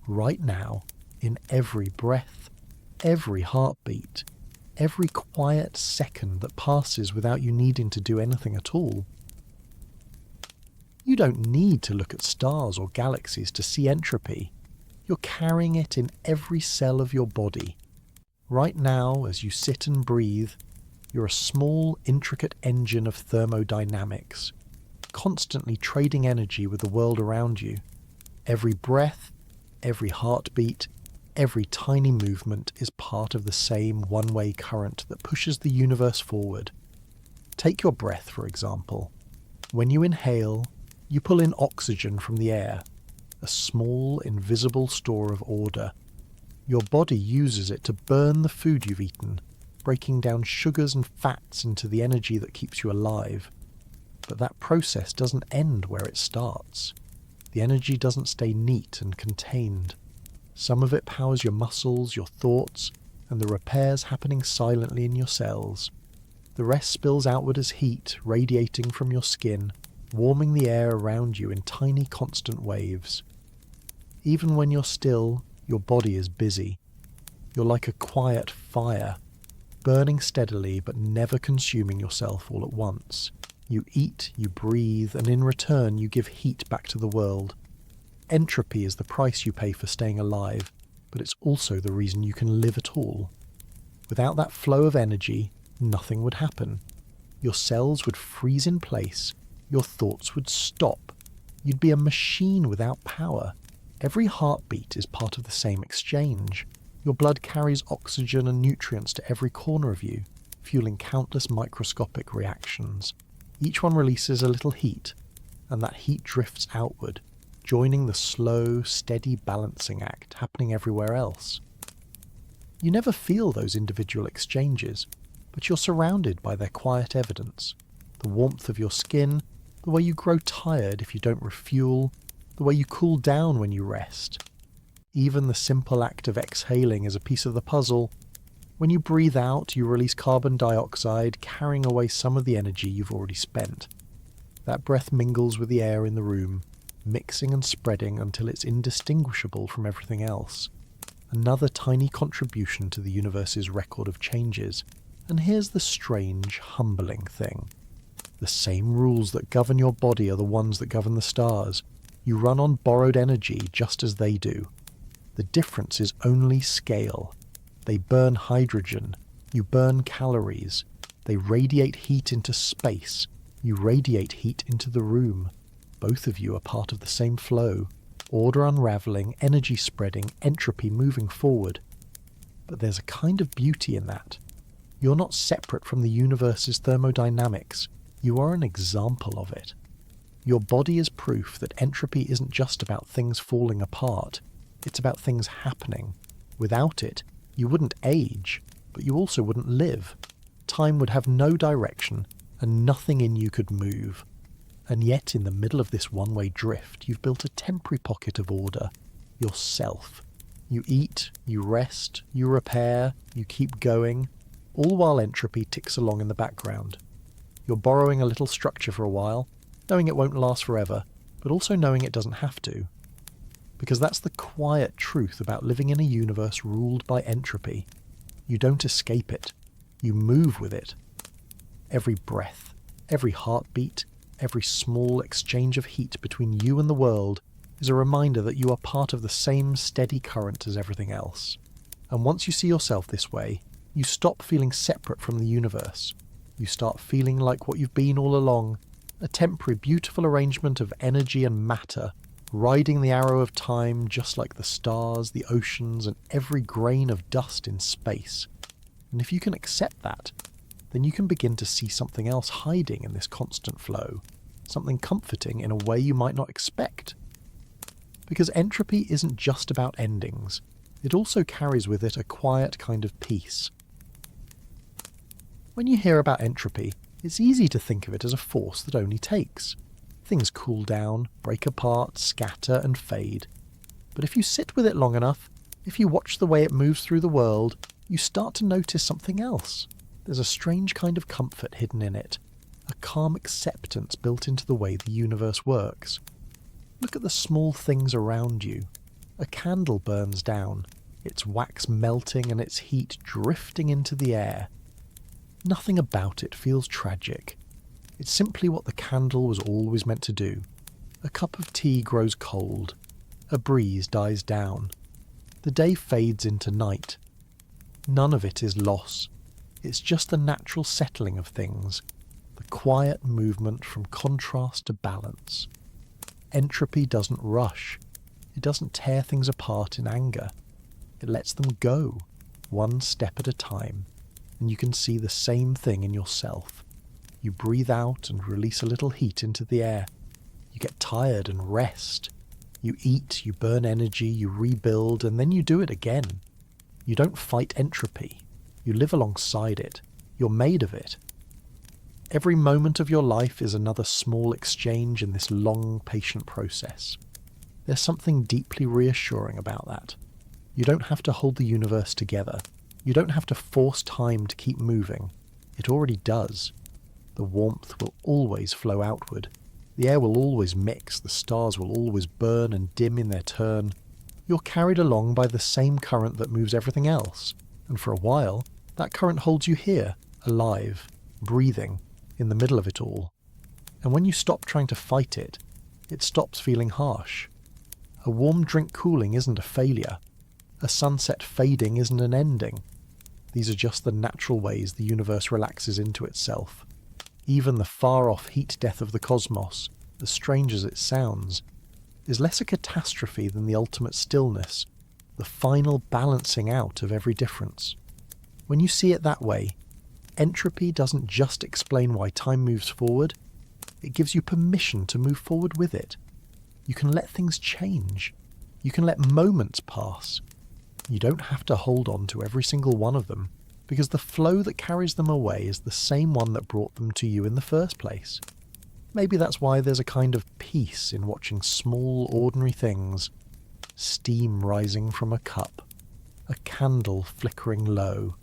right now, in every breath, every heartbeat, every quiet second that passes without you needing to do anything at all. You don't need to look at stars or galaxies to see entropy. You're carrying it in every cell of your body. Right now, as you sit and breathe, you're a small, intricate engine of thermodynamics, constantly trading energy with the world around you. Every breath, every heartbeat, every tiny movement is part of the same one-way current that pushes the universe forward. Take your breath, for example. When you inhale, you pull in oxygen from the air, a small, invisible store of order. Your body uses it to burn the food you've eaten, breaking down sugars and fats into the energy that keeps you alive. But that process doesn't end where it starts. The energy doesn't stay neat and contained. Some of it powers your muscles, your thoughts, and the repairs happening silently in your cells. The rest spills outward as heat radiating from your skin, warming the air around you in tiny constant waves. Even when you're still, your body is busy. You're like a quiet fire, burning steadily but never consuming yourself all at once. You eat, you breathe, and in return you give heat back to the world. Entropy is the price you pay for staying alive, but it's also the reason you can live at all. Without that flow of energy, nothing would happen. Your cells would freeze in place. Your thoughts would stop. You'd be a machine without power. Every heartbeat is part of the same exchange. Your blood carries oxygen and nutrients to every corner of you, fueling countless microscopic reactions. Each one releases a little heat, and that heat drifts outward, joining the slow, steady balancing act happening everywhere else. You never feel those individual exchanges, but you're surrounded by their quiet evidence. The warmth of your skin, the way you grow tired if you don't refuel, the way you cool down when you rest. Even the simple act of exhaling is a piece of the puzzle. When you breathe out, you release carbon dioxide, carrying away some of the energy you've already spent. That breath mingles with the air in the room, mixing and spreading until it's indistinguishable from everything else. Another tiny contribution to the universe's record of changes. And here's the strange, humbling thing. The same rules that govern your body are the ones that govern the stars. You run on borrowed energy just as they do. The difference is only scale. They burn hydrogen. You burn calories. They radiate heat into space. You radiate heat into the room. Both of you are part of the same flow. Order unraveling, energy spreading, entropy moving forward. But there's a kind of beauty in that. You're not separate from the universe's thermodynamics. You are an example of it. Your body is proof that entropy isn't just about things falling apart. It's about things happening. Without it, you wouldn't age. but you also wouldn't live. Time would have no direction, and nothing in you could move. And yet, in the middle of this one-way drift, you've built a temporary pocket of order. Yourself. You eat, you rest, you repair, you keep going, all while entropy ticks along in the background. You're borrowing a little structure for a while, knowing it won't last forever, but also knowing it doesn't have to. Because that's the quiet truth about living in a universe ruled by entropy. You don't escape it. You move with it. Every breath, every heartbeat, every small exchange of heat between you and the world is a reminder that you are part of the same steady current as everything else. And once you see yourself this way, you stop feeling separate from the universe. You start feeling like what you've been all along, a temporary, beautiful arrangement of energy and matter, riding the arrow of time just like the stars, the oceans, and every grain of dust in space. And if you can accept that, then you can begin to see something else hiding in this constant flow, something comforting in a way you might not expect. Because entropy isn't just about endings, it also carries with it a quiet kind of peace. When you hear about entropy, it's easy to think of it as a force that only takes. Things cool down, break apart, scatter and fade. But if you sit with it long enough, if you watch the way it moves through the world, you start to notice something else. There's a strange kind of comfort hidden in it, a calm acceptance built into the way the universe works. Look at the small things around you. A candle burns down, its wax melting and its heat drifting into the air. Nothing about it feels tragic. It's simply what the candle was always meant to do. A cup of tea grows cold. A breeze dies down. The day fades into night. None of it is loss. It's just the natural settling of things, the quiet movement from contrast to balance. Entropy doesn't rush. It doesn't tear things apart in anger. It lets them go, one step at a time, and you can see the same thing in yourself. You breathe out and release a little heat into the air. You get tired and rest. You eat, you burn energy, you rebuild, and then you do it again. You don't fight entropy. You live alongside it. You're made of it. Every moment of your life is another small exchange in this long, patient process. There's something deeply reassuring about that. You don't have to hold the universe together. You don't have to force time to keep moving. It already does. The warmth will always flow outward. The air will always mix. The stars will always burn and dim in their turn. You're carried along by the same current that moves everything else. And for a while, that current holds you here, alive, breathing, in the middle of it all. And when you stop trying to fight it, it stops feeling harsh. A warm drink cooling isn't a failure. A sunset fading isn't an ending. These are just the natural ways the universe relaxes into itself. Even the far-off heat death of the cosmos, as strange as it sounds, is less a catastrophe than the ultimate stillness, the final balancing out of every difference. When you see it that way, entropy doesn't just explain why time moves forward, it gives you permission to move forward with it. You can let things change. You can let moments pass. You don't have to hold on to every single one of them, because the flow that carries them away is the same one that brought them to you in the first place. Maybe that's why there's a kind of peace in watching small, ordinary things. Steam rising from a cup, a candle flickering low,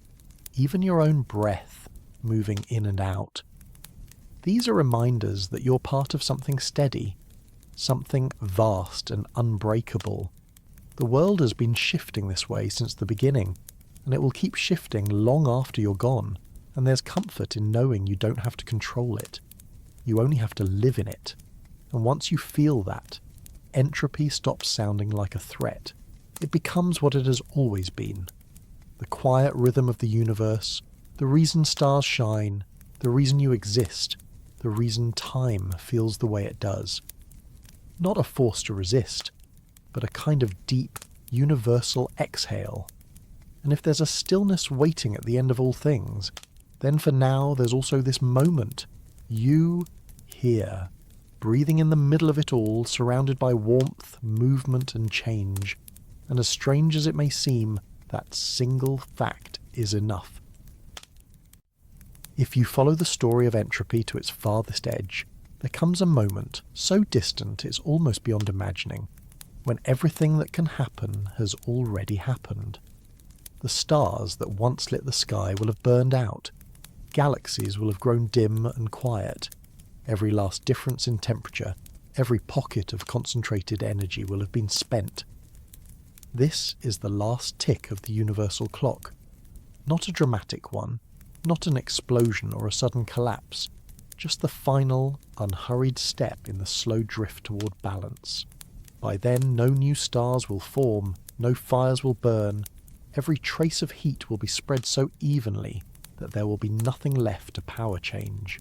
even your own breath moving in and out. These are reminders that you're part of something steady, something vast and unbreakable. The world has been shifting this way since the beginning, and it will keep shifting long after you're gone, and there's comfort in knowing you don't have to control it. You only have to live in it. And once you feel that, entropy stops sounding like a threat. It becomes what it has always been. The quiet rhythm of the universe, the reason stars shine, the reason you exist, the reason time feels the way it does. Not a force to resist, but a kind of deep, universal exhale. And if there's a stillness waiting at the end of all things, then for now there's also this moment, you here, breathing in the middle of it all, surrounded by warmth, movement and change. And as strange as it may seem, that single fact is enough. If you follow the story of entropy to its farthest edge, there comes a moment, so distant it's almost beyond imagining, when everything that can happen has already happened. The stars that once lit the sky will have burned out. Galaxies will have grown dim and quiet. Every last difference in temperature, every pocket of concentrated energy will have been spent. This is the last tick of the universal clock. Not a dramatic one, not an explosion or a sudden collapse, just the final, unhurried step in the slow drift toward balance. By then, no new stars will form, no fires will burn, every trace of heat will be spread so evenly that there will be nothing left to power change.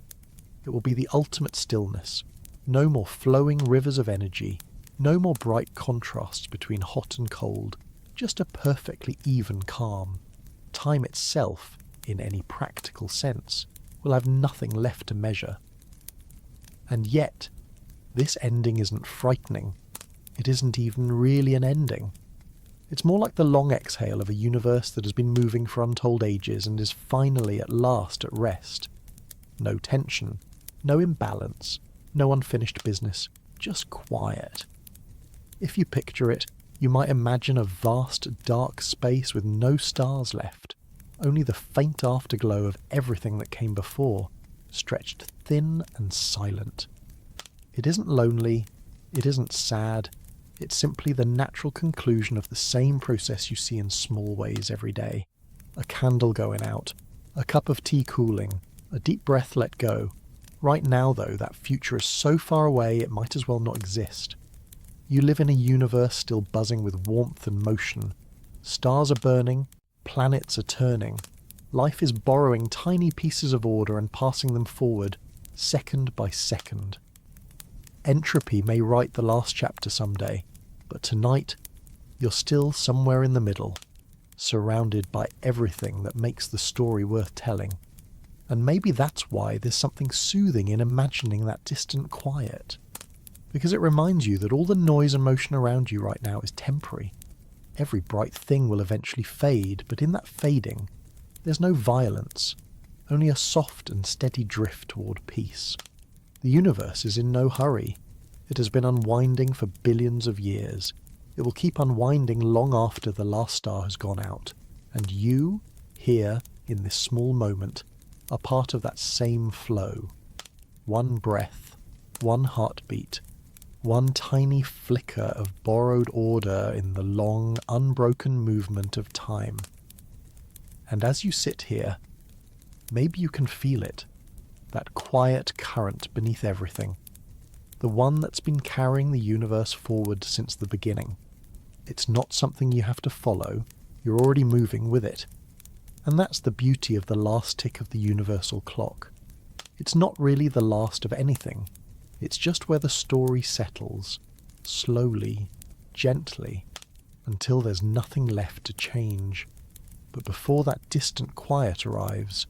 It will be the ultimate stillness, no more flowing rivers of energy, no more bright contrasts between hot and cold, just a perfectly even calm. Time itself, in any practical sense, will have nothing left to measure. And yet, this ending isn't frightening. It isn't even really an ending. It's more like the long exhale of a universe that has been moving for untold ages and is finally at last at rest. No tension, no imbalance, no unfinished business, just quiet. If you picture it, you might imagine a vast dark space with no stars left, only the faint afterglow of everything that came before, stretched thin and silent. It isn't lonely, it isn't sad, it's simply the natural conclusion of the same process you see in small ways every day. A candle going out, a cup of tea cooling, a deep breath let go. Right now, though, that future is so far away it might as well not exist. You live in a universe still buzzing with warmth and motion. Stars are burning, planets are turning. Life is borrowing tiny pieces of order and passing them forward, second by second. Entropy may write the last chapter someday, but tonight, you're still somewhere in the middle, surrounded by everything that makes the story worth telling. And maybe that's why there's something soothing in imagining that distant quiet. Because it reminds you that all the noise and motion around you right now is temporary. Every bright thing will eventually fade, but in that fading, there's no violence, only a soft and steady drift toward peace. The universe is in no hurry. It has been unwinding for billions of years. It will keep unwinding long after the last star has gone out. And you, here, in this small moment, are part of that same flow. One breath, one heartbeat, one tiny flicker of borrowed order in the long, unbroken movement of time. And as you sit here, maybe you can feel it, that quiet current beneath everything, the one that's been carrying the universe forward since the beginning. It's not something you have to follow, you're already moving with it. And that's the beauty of the last tick of the universal clock. It's not really the last of anything, it's just where the story settles, slowly, gently, until there's nothing left to change. But before that distant quiet arrives,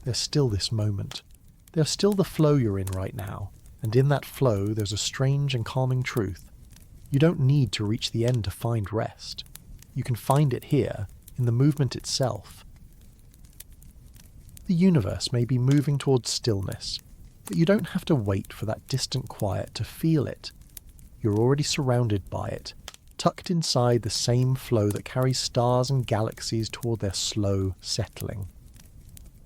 there's still this moment. There's still the flow you're in right now, and in that flow there's a strange and calming truth. You don't need to reach the end to find rest. You can find it here, in the movement itself. The universe may be moving towards stillness, but you don't have to wait for that distant quiet to feel it. You're already surrounded by it, tucked inside the same flow that carries stars and galaxies toward their slow settling.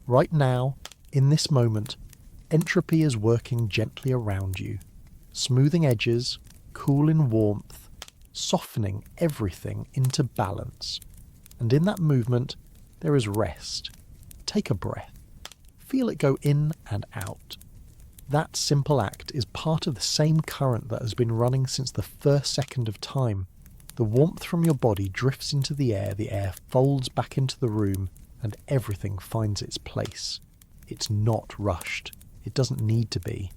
Right now, in this moment, entropy is working gently around you, smoothing edges, cool in warmth, softening everything into balance. And in that movement, there is rest. Take a breath. Feel it go in and out. That simple act is part of the same current that has been running since the first second of time. The warmth from your body drifts into the air folds back into the room, and everything finds its place. It's not rushed. It doesn't need to be.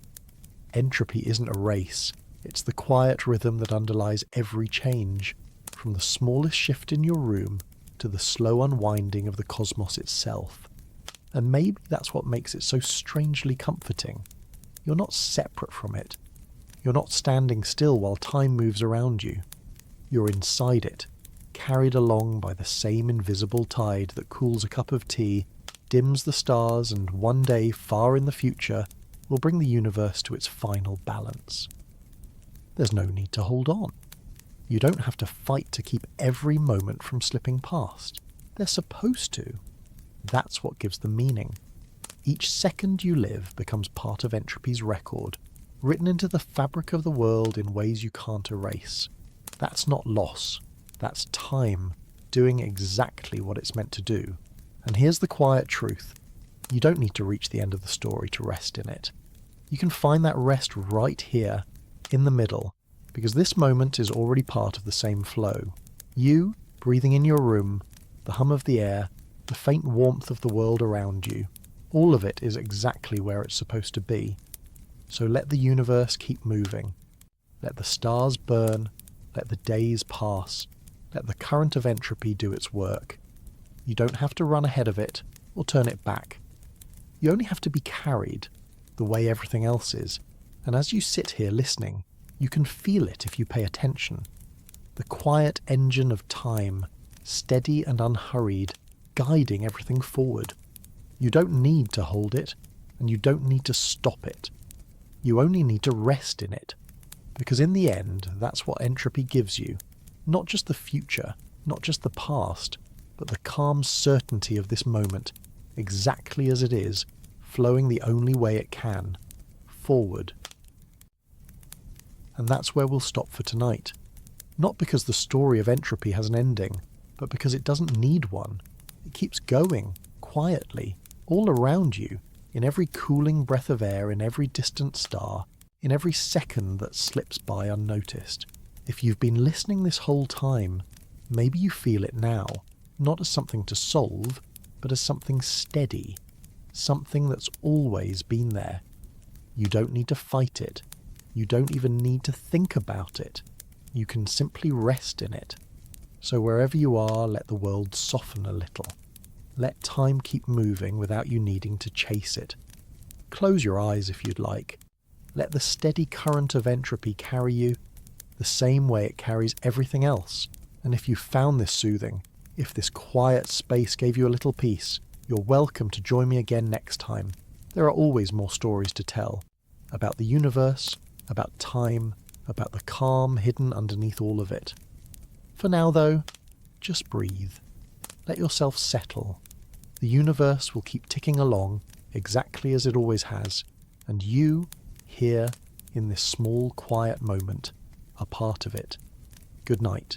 Entropy isn't a race. It's the quiet rhythm that underlies every change, from the smallest shift in your room to the slow unwinding of the cosmos itself. And maybe that's what makes it so strangely comforting. You're not separate from it. You're not standing still while time moves around you. You're inside it, carried along by the same invisible tide that cools a cup of tea, dims the stars, and one day, far in the future, will bring the universe to its final balance. There's no need to hold on. You don't have to fight to keep every moment from slipping past. They're supposed to. That's what gives them meaning. Each second you live becomes part of Entropy's record, written into the fabric of the world in ways you can't erase. That's not loss. That's time, doing exactly what it's meant to do. And here's the quiet truth. You don't need to reach the end of the story to rest in it. You can find that rest right here, in the middle, because this moment is already part of the same flow. You, breathing in your room, the hum of the air, the faint warmth of the world around you, all of it is exactly where it's supposed to be. So let the universe keep moving. Let the stars burn. Let the days pass. Let the current of entropy do its work. You don't have to run ahead of it or turn it back. You only have to be carried, the way everything else is. And as you sit here listening, you can feel it if you pay attention. The quiet engine of time, steady and unhurried, guiding everything forward. You don't need to hold it, and you don't need to stop it. You only need to rest in it. Because in the end, that's what entropy gives you. Not just the future, not just the past, but the calm certainty of this moment, exactly as it is, flowing the only way it can, forward. And that's where we'll stop for tonight. Not because the story of entropy has an ending, but because it doesn't need one. It keeps going, quietly, all around you, in every cooling breath of air, in every distant star, in every second that slips by unnoticed. If you've been listening this whole time, maybe you feel it now, not as something to solve, but as something steady, something that's always been there. You don't need to fight it. You don't even need to think about it. You can simply rest in it. So wherever you are, let the world soften a little. Let time keep moving without you needing to chase it. Close your eyes if you'd like. Let the steady current of entropy carry you the same way it carries everything else. And if you found this soothing, if this quiet space gave you a little peace, you're welcome to join me again next time. There are always more stories to tell. About the universe, about time, about the calm hidden underneath all of it. For now, though, just breathe. Let yourself settle. The universe will keep ticking along, exactly as it always has, and you, here, in this small, quiet moment, are part of it. Good night.